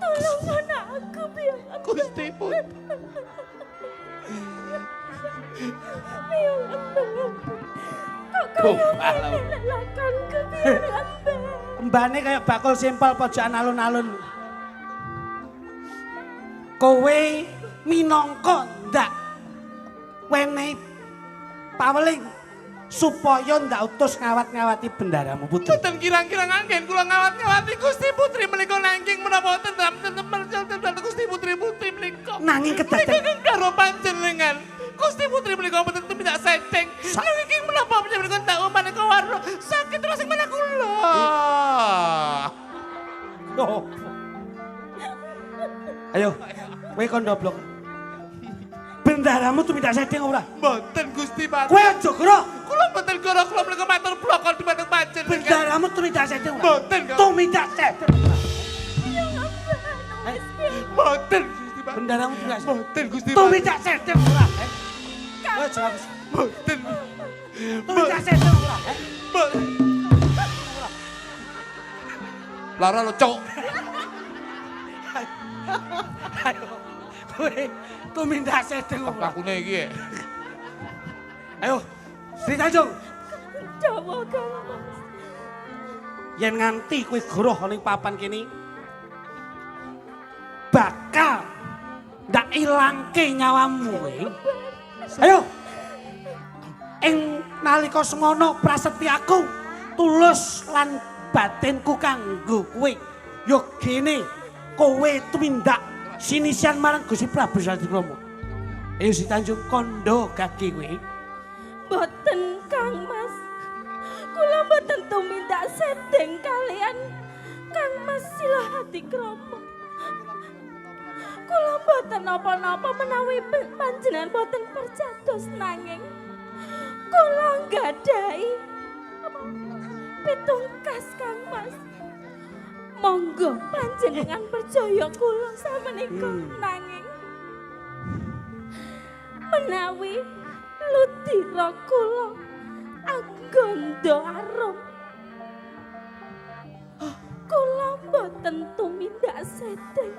tolong anakku biang ngemban. Gusti pun. Biang ngemban. Kok kaya lelakanku biang ngemban. Mbane kaya bakul simpel pojokan alun-alun. Kowe minangka ndak wenehi paweling supaya ndak utus ngawat-ngawati bendaramu putri. Boten kirang-kirang anggen kula ngawat-ngawati Gusti Putri menika nanging menapa tentrem Gusti Putri menika. Nanging kedaden Nanging karo panjenengan Gusti Putri menika boten tidak sedeng. Nanging menapa panjenengan tak maneka warna sakit terus ing mana kula. Oh. Ayo, kowe kondoblok. Bendaramu tumindak sedeng ora? Boten Gusti Pati. Kowe aja gero. Kula boten goro kula menika matur blokon dumateng panjenengan. Bendaramu tumindak sedeng ora? Boten kok. Tumindak sedeng ora? Boten Gusti Pati. Bendaramu tumindak sedeng. Boten Gusti Pati. Tumindak sedeng ora? Kowe jawab. Boten. Tumindak sedeng ora? Boten. Lara lo cok. Ayo. Kowe tumindak sedeng ora? Lakune iki. Ayo. Sri Tanjung, Jawa Kang Mas. yen nganti kowe goroh ning papan kene bakal ndak ilangke nyawamu kowe. Ayo. Ing nalika semono prasetyaku tulus lan batinku kanggo kowe. Yo gene kowe tumindak sinisian marang Gusti Prabu Salatikrama. Ayo si Tanjung kondo kaki kowe. Boten Kang Mas. Kula boten tumindak sedeng kalian Kang Mas Salatikrama. Kula boten napa-napa menawi panjenengan boten percados nanging kula nggadahi pitungkas Kang Mas. Monggo panjenengan percaya kula samenika nanging menawi ludira kula agondo arum kula boten tumindak sedeng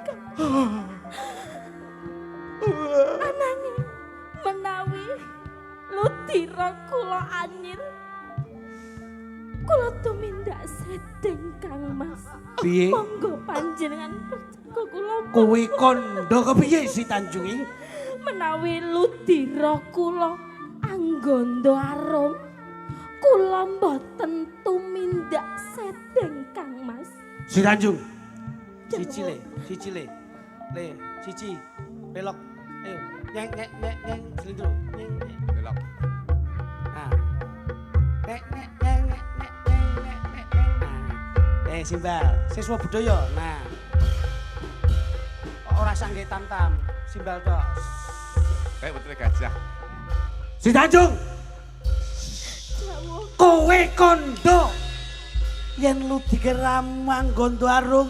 ananging menawi ludira kula anyir kula tumindak sedeng Kang Mas. Piye? Monggo panjenengan percaya kula Kowe kondo kepiye si Tanjung iki? menawi ludira kula anggondo arum kula mboten tumindak sedeng Kang Mas. Si Tanjung. Siji le, siji le. Le, siji. Belok. Ayo, nyeng nyeng nyeng nyeng selindro. Nyeng nyeng. Belok. Nah. Nek nek nyeng nek nek nyeng nek nek nyeng. Simbal, siswa budaya. Nah. Ora sangge tam-tam, simbal tok. Kayak betul gajah. Si Tanjung. Kowe kondo yen lu digeram manggondo arung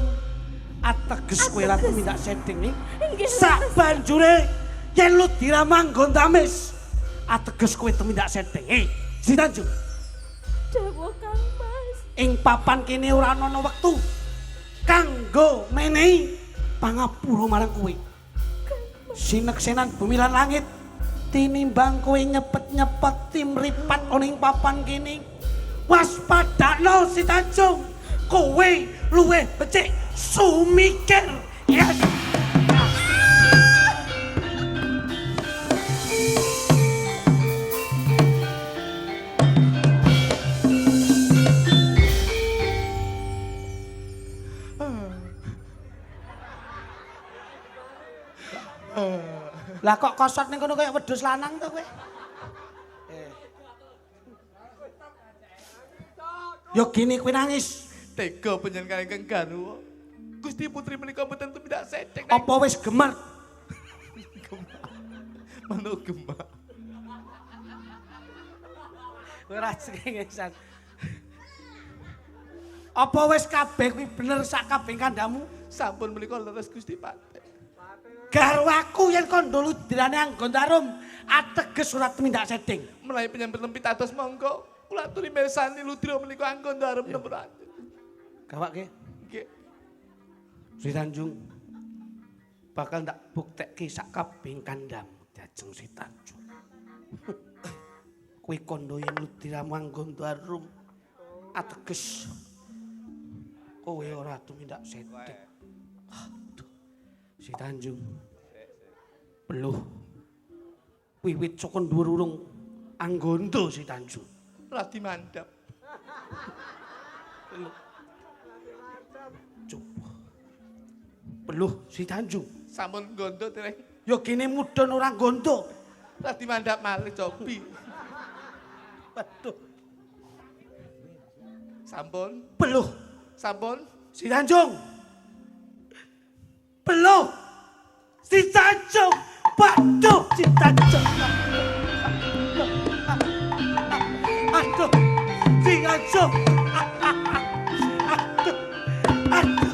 ateges kowe ra tumindak sedeng Nggih, sak banjure yen lu diramang gondamis ateges kowe tumindak sedeng Si Tanjung Dawuh Kang Mas. ing papan kene ora ana wektu kanggo menehi pangapura marang kowe sineksenan bumi lan langit tinimbang kowe nyepet-nyepet timripat ana ing papan kene waspadakno Si Tanjung kowe luwih becik sumikir yes. Lah kok kosot ning kono kaya wedhus lanang to kowe? Yo gini kowe nangis. Tega panjenengan ingkang garwa. Gusti putri menika mboten tumindak sedeng. Apa wis gemer? Manuk gemak. Ora cengengesan. Apa wis kabeh kuwi bener sak kabeh kandamu? Sampun menika leres Gusti Patih. Garwaku yen kondo ludrane Anggontarum ateges ora tumindak sedeng. Menawi penyambet pitados monggo kula aturi mirsani ludra menika Anggontarum nepuraken. Gawake. Nggih. Si Tanjung bakal ndak buktekke sak kabeh kandamu Jajeng Si Tanjung. Kowe kondo yen ludramu Anggontarum ateges kowe ora tumindak sedeng. Aduh. Si Tanjung. Beluh. Wiwit saka dhuwur urung anggondo Si Tanjung. Radi mandhap. Coba. Beluh Si Tanjung. Sampun gondo dereng. Ya kene mudhun ora gondo. Radi mandhap malih cobi. Waduh. Sampun. Beluh Sampun. Si Tanjung. Beluh Si Tanjung. Waduh Si Tanjung. Aduh Si Tanjung. Aduh. Aduh.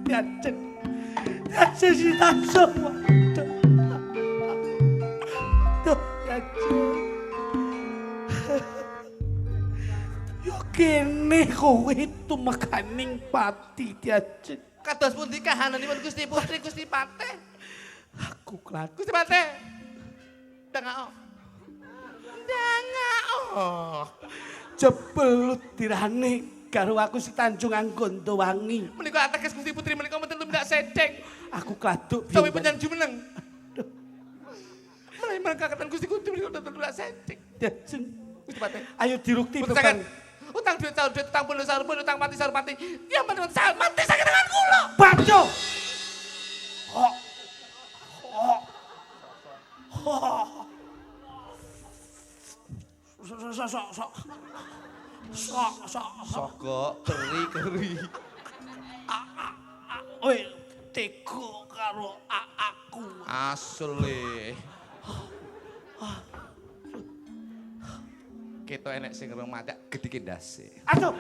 Jajeng. Jajeng Si Tanjung. Waduh. Aduh Jajeng. Yo kene kowe tumekaning pati Jajeng. Kados pundi kahananipun Gusti Putri Gusti Patih? Aku klat. Gusti Patih. Dangao. Dangao. Jebelut dirane karo aku Si Tanjung Anggondo Wangi. Menika ateges Gusti Putri menika mboten tumindak sedeng. Aku kladuk Sawi penyan jumeneng. Mulai mereka katan Gusti Putri menika mboten tumindak sedeng. Jajeng. Gusti Patih. Ayo dirukti Mboten beban. saged. Utang duit sahur duit utang puluh sahur puluh utang mati sahur mati. Ya mboten mati saged dengan kula. Baco. Hok. Hok. Hok. Sok. Soko keri. Oi, teko karo aku. Asli. Kita enek sing remaja gedike ndase. Aduh.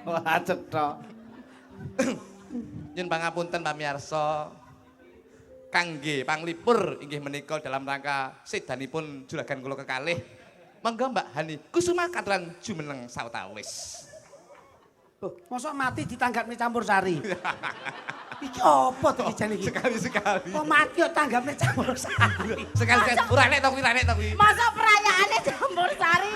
Wah, cetok. Yen pangapunten pamirsa. Kangge panglipur inggih menika dalam rangka sedanipun juragan kula kekalih. Monggo Mbak Hani Kusuma katuran jumeneng sawetawis. Mosok mati ditanggapne campur sari. Iki apa to iki jane iki? Sekali-sekali. Kok mati kok tanggapne campur sari. Sekali-sekali. Ora nek to kuwi. Masa perayaane campur sari.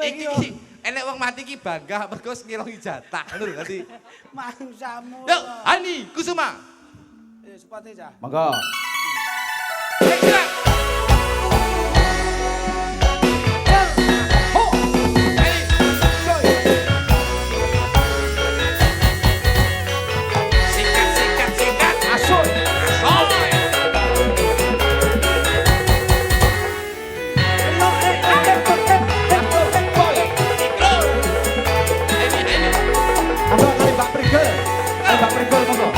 Iki enek wong mati iki bangga mergo ngilongi jatah ngono lho dadi. Mangsamu. Yuk, Hani Kusuma. Sepate cah. Monggo. Siap. Mbak Prigel monggo.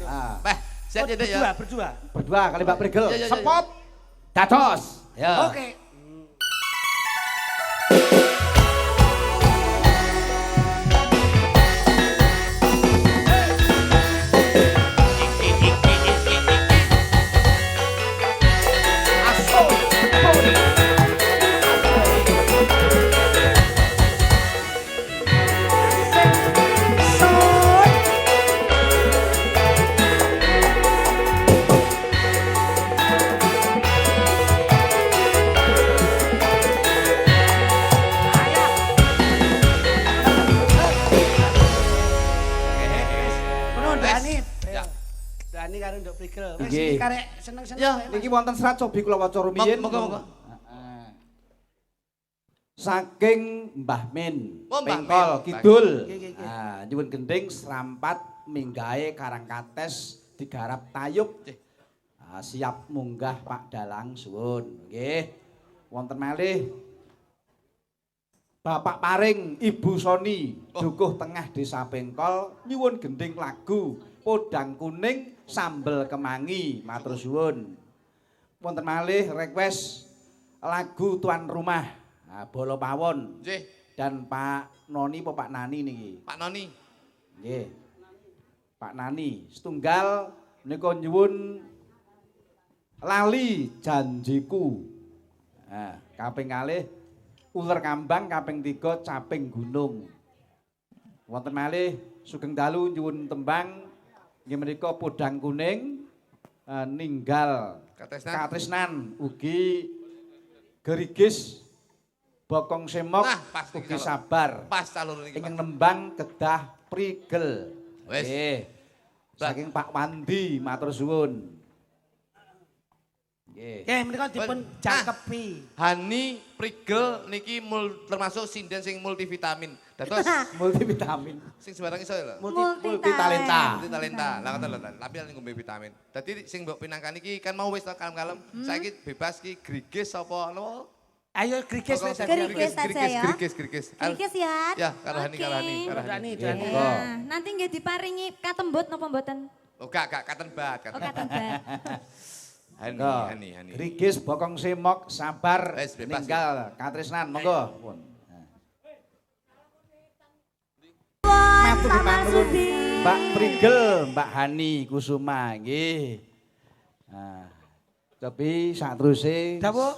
Ah, Beh, siap ya, Dek ya. Berdua. berdua kali Mbak Prigel. Ya, ya, ya, ya. Sepot. Dados. Ya. Oke. Ya. Dani karo Nduk Prigel. Wis Nggih. iki karek seneng-seneng. Ya. wae, Mas. Niki wonten serat cobi kula waca rumiyin. Monggo. Heeh. Saking Mbah Min, Oh, Mbah Pengkol Min. Kidul. Nggih. Nah, nyuwun gending serampat minggahe Karangkates digarap tayub. Nggih. Ah, siap munggah Pak Dalang suwun. Nggih. Wonten malih Bapak Paring, Ibu Soni, dukuh tengah Desa Pengkol, nyuwun gending lagu Podang Kuning Sambel Kemangi, matur suwun. Wonten malih request lagu tuan rumah, nah, Bolo Pawon Nggih, dan Pak Noni apa Pak Nani niki. Pak Noni. Nggih. Pak Nani, setunggal menika nyuwun Lali Janjiku. Nah, kaping kalih Uler Kambang, kaping 3 Caping Gunung. Wonten malih sugeng dalu nyuwun tembang inggih menika Podang Kuning ninggal katresnan ugi gerigis bokong semok Nah, pas niki ugi kalau- sabar Pas calon niki. ingkang Pak. nembang kedah prigel. Wes. Nggih. Saking Pak Wandi matur suwun. Nggih. Oke, menika dipun jangkepi. Hani Prigel niki termasuk sinden sing multivitamin. Dados Multivitamin. sing sembarang iso ya lho. Multi talenta. Multi talenta. Lah ngoten lho. Tapi nek ngombe vitamin. Dadi sing mbok pinangkan iki kan mau wis to kalem-kalem. Saiki bebas ki grigis apa napa? Ayo grigis wis. Grigis saja ya. Grigis. Grigis ya. Ya, karo Hani, karo Hani, Oke. karo Dani, Hani. Dani. Monggo. Nah, nanti nggih diparingi katembut napa mboten? Oh, gak katen bat. Oh, katembut. Hani. Grigis bokong semok sabar Wes, bebas, ninggal katresnan monggo. Pun. Wah, Matur sama nuwun Sudi. Mbak Prigel, Mbak Hani Kusuma nggih. Nah, tapi sateruse Dawuh.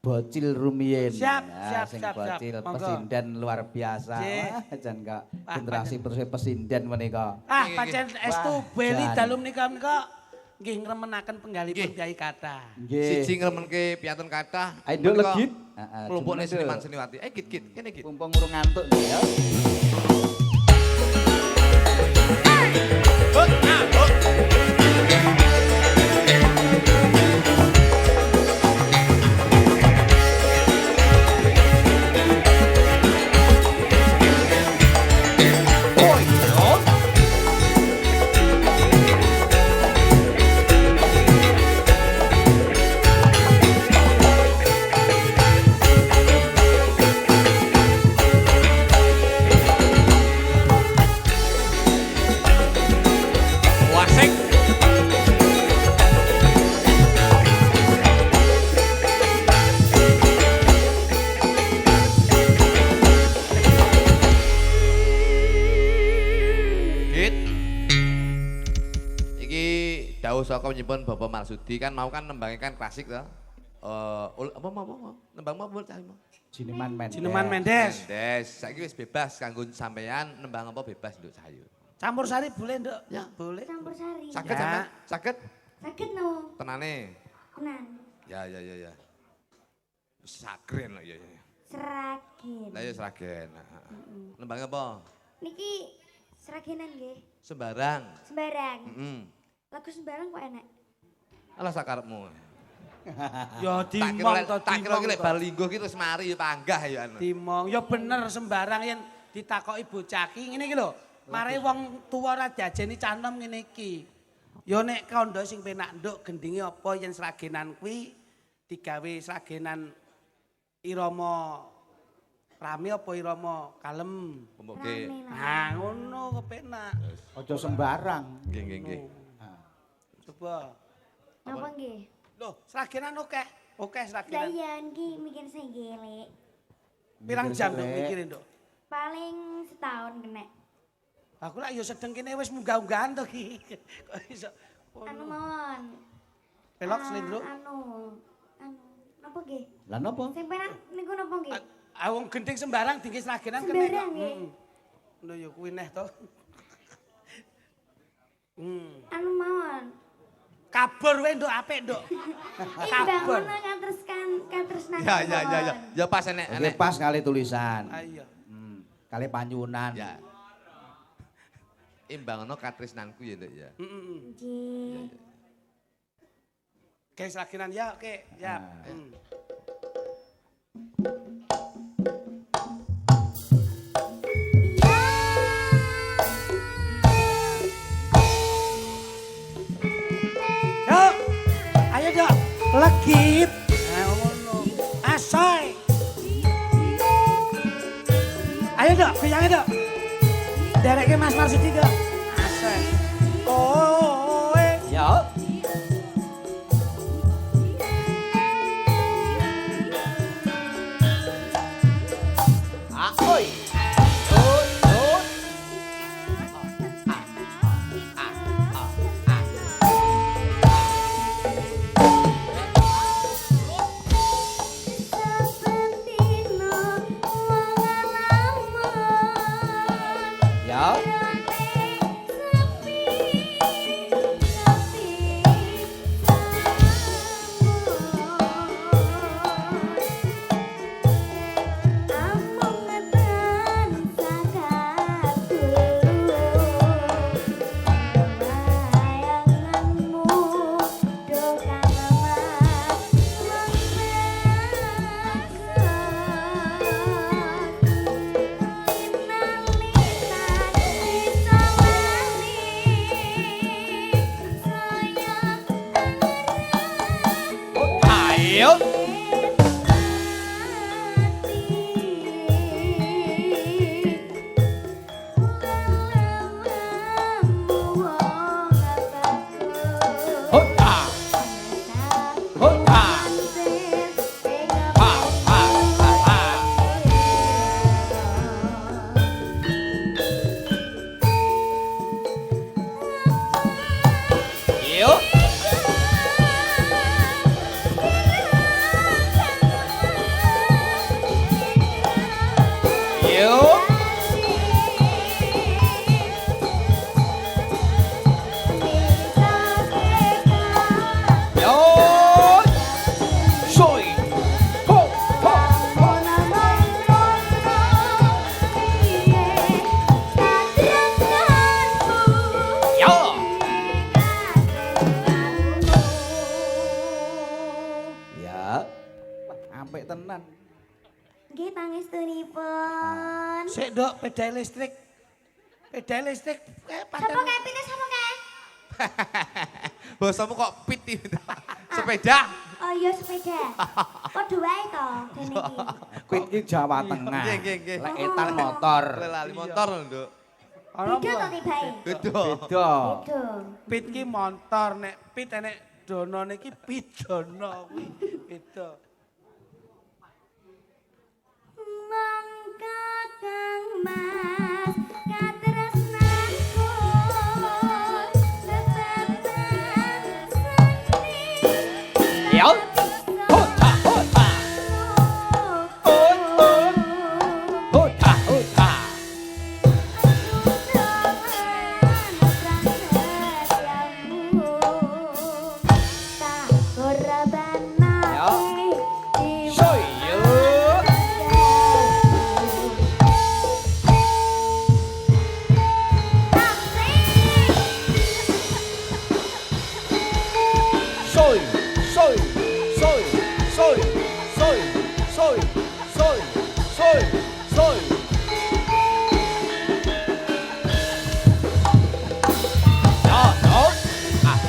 bocil rumiyin. Siap, Nah, siap, sing siap, bocil siap. Monggo. pesinden luar biasa. Nggih. Wah, jan kok Wah, generasi terus pesinden menika. Ah, Nggih, pancen nggih. estu Wah, beli jan. dalu menika nggih ngremenaken penggalipun Nggih. Kyai Kata. Nggih. Siji ngremenke piantun kathah. Ayo nduk Menika legit. Kelompokne Heeh, seniman seniwati. Git. Kene git. Mumpung urung ngantuk nih ya. Wasik. Git. Iki dawuh saka nyimpen Bapak Marsudi kan mau kan nembangnya kan klasik to. Apa mau nembang mau cah mau. Jineman Mendes. Jineman Mendes. Mendes, saiki wis bebas kanggo sampean nembang apa bebas nduk sayu. Campur sari boleh, Nduk? Ya. Boleh. Campur sari. Saged Ya. sampean? Saged? Sakit no. Tenane. Tenan. Ya. Sagren lah ya. Seragen. Lah ya seragen. Nembang apa? Niki seragenan nggih. Sembarang. Sembarang. Heeh. Lagu sembarang kok enak. Alah sakarepmu. Ya Tak dimong to tak kira dimong iki lek to. bar lingguh ki terus mari ya panggah ya anu. Dimong. Ya bener sembarang yen ditakoki bocah ki ngene iki lho. Mare wong tuwa ora diajeni canom ngene iki. Yo nek kandha sing penak nduk gendinge apa yen sragenan kuwi digawe sragenan irama rame apa irama kalem. Pembuke. Nah, ngono kepenak. Aja sembarang. Nggih. Coba. Napa nggih? Loh, sragenan akeh. Akeh Lah sragenan. iya iki mikir sing gelek. Pirang jam nduk mikirin nduk? Paling setahun kena. Aku lak yo sedeng kene wis munggah-unggahan to iki. Kok iso. Anu mawon. Pelok slendro. Anu napa nggih? Lah napa? Sing penak niku napa nggih? Wong gending sembarang dingge sragenan kene. Sembarang nggih. Lho ya kuwi neh to. Anu mawon. Kabur wae nduk apik nduk. Kabur. Katresnan. Ya. Ya pas enek. Oke, pas kali tulisan. Ayo. Kali panyunan. Ya. Imbangno katresnanku ya, Nduk ya. Nggih. Oke, sragenan ya, oke. Ya. Dok, ayo dok, legit. Nah, ngono. Asoy. Ayo dok, goyange dok. Dereke Mas Marsudi dok. Asoy. Ya. Oi. Ya. Ayo. Hota. Hota. Ha ha ha. Yuk. Yuk. Yuk. Soy. Ho ho ho. Ya. Ya. Apik tenan. Nggih pangestunipun. Sik dok, pedal listrik. Pedal listrik. Sapa kae pine sapa kae? Basamu kok pit iki. Sepeda. Oh iya sepeda. Padha wae to kene iki. Kuwi iki Jawa Tengah. Nggih. Lek etan motor. Lali motor lho, Nduk. Beda to tibae. Beda. Beda. Beda. Pit ki motor, nek pit enek donone ki pidana kuwi. Beda. Mangka Kang Mas katresnanku tetepan seni. Ya. Hota hota. Hota hota. Soy yuk. Soy, soy, soy, soy, soy, soy, soy, soy, soy. Ya, no. Ah.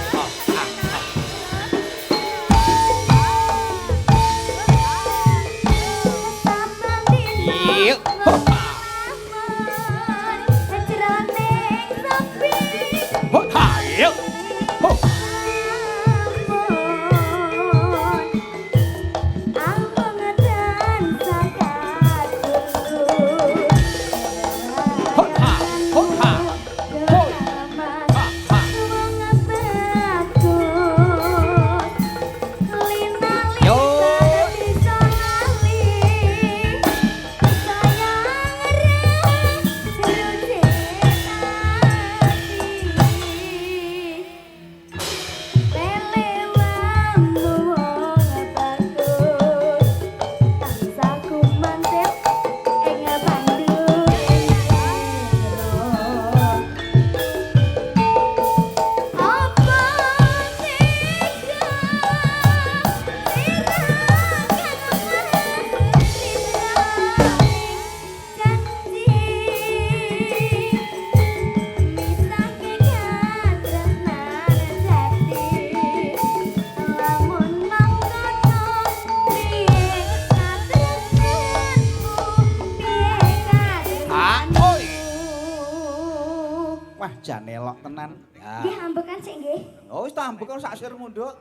jan elok tenan. Nggih Ya. ambekan sik nggih. Oh wis tak ambek kok sak sirmu, Nduk.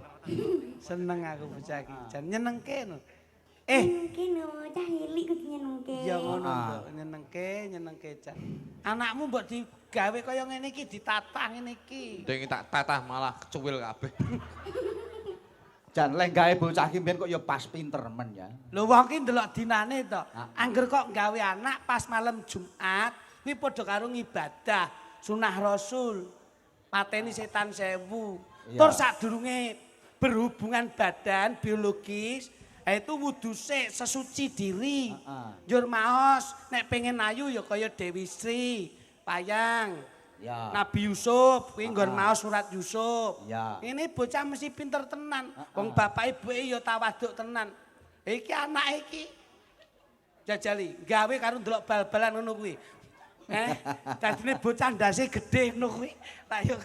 Seneng aku bocah iki. Jan nyenengke no. Kene cah cilik kudu nyenengke. Ya ngono, Ah. Mbok. Nyenengke Jan. Anakmu mbok digawe kaya ngene iki ditatah ngene iki. Ding tak tatah malah kecuwil kabeh. Jan lenggahe bocah ki mbiyen kok ya pas pinter men ya. Lho wong ki ndelok dinane to. Ah. Angger kok gawe anak pas malam Jumat, kuwi padha karo ngibadah sunah Rasul. Mateni setan 1000. Iya. Tur sadurunge berhubungan badan biologis, itu wudu sik sesuci diri. Njur maos nek pengen ayu ya kaya Dewi Sri, Payang. Ya. Nabi Yusuf, kuwi nggon maos surat Yusuf. Ya. Ini bocah mesti pinter tenan. Wong bapak ibuke ya tawaduk tenan. Iki anak iki jajali gawe karo ndelok bal-balan ngono kuwi. Dadine bocah ndase gedhe ngono kuwi. Lah yo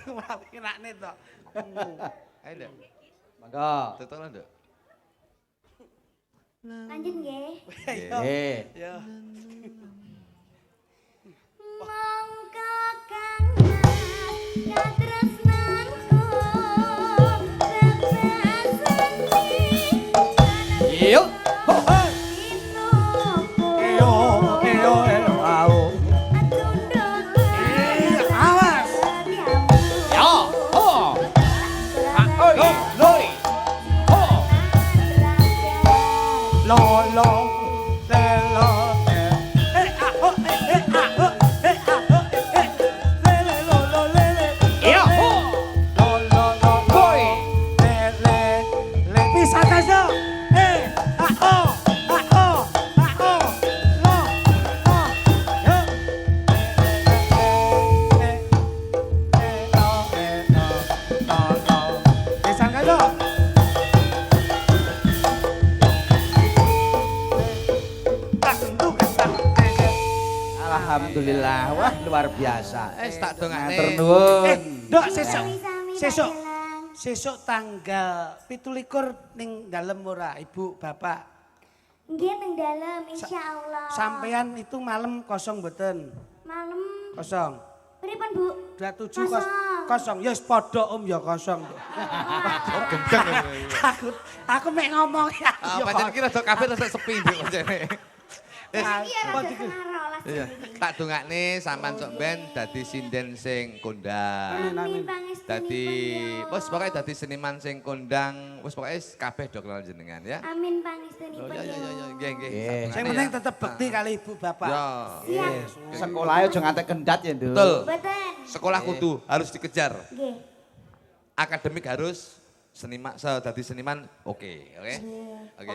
enakne to. Ayo, Nduk. Monggo. Tutul, Nduk. Lanjut nggih. Nggih. Yo. Mongko kang katresnanku rebasani Yuk. Awas. Ya. Ho. Oi. Loi. Ho. Lo lo le lo le. Ah oh ah oh le le lo lo le le. Ya. Ho. Lo lo lo Hoi. le bisa kaso. Ah oh lo yo. Bisa kaso. Alhamdulillah. Wah, luar biasa. Tak dongane. Matur nuwun. Dok sesuk. Sami-sami Sesuk. dagelan. Sesuk tanggal 17 ning dalem ora Ibu Bapak. Nggih teng dalem insyaallah. Sampean itu malam kosong mboten? Malam Kosong. pripun Bu? 27 Kosong. kosong. Ya wis padha Om ya kosong. Aku mek ngomong ya. Ah, pancen kira dok kabeh rada sepi Nduk pancene. Iki ya rada kenaro lah. Iya, tak dongakne sampean sok ben dadi sinden sing kondang. Amin pangestunipun Dadi ya. wis pokoke dadi seniman sing kondang, wis pokoke kabeh do kenal jenengan ya. Amin Oh, pangestunipun ya ya ya ya, nggih nggih. Nggih. Sing penting tetep bekti kali Ibu Bapak. Ya. Siap. Sekolahnya aja ngantek kendat ya, Nduk. Betul. Boten. Sekolah kudu harus dikejar. Nggih. Akademik harus seniman, dadi seniman oke. Oke.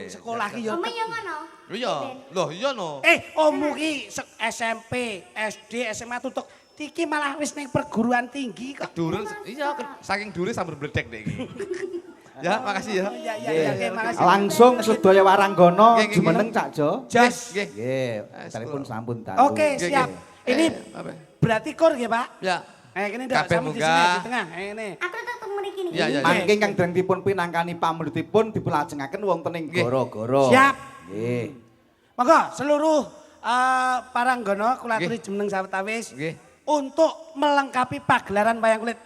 Sekolah ki ya. Oma yo ngono. Iya. Loh, iya no. Ommu ki SMP, SD, SMA tutuk. Iki malah wis ning perguruan tinggi kok. Keduren, iya, saking dure sambil bledek dek iki. Ya, makasih ya. Ya, makasih. Langsung sedaya waranggono Nggih, nggih, jumeneng Cak Jo. Jas. Nggih. Nggih, Eh, telepon sekolah. sampun tak. Oke, Nggih, siap. nggih. Ini Apa? berarti kur nggih, Pak? Ya. Kene ndak Kabeh sama di munggah. sini di tengah. Ini. Aku tetep mriki niki. Iya, iya, iya. Mangke kang dereng dipun pinangkani pamulitipun dipulajengaken wonten ing Nggih. gara-gara. Siap. Nggih. Monggo seluruh paranggono kula aturi Nggih. jeneng sawetawis Nggih. untuk melengkapi pagelaran wayang kulit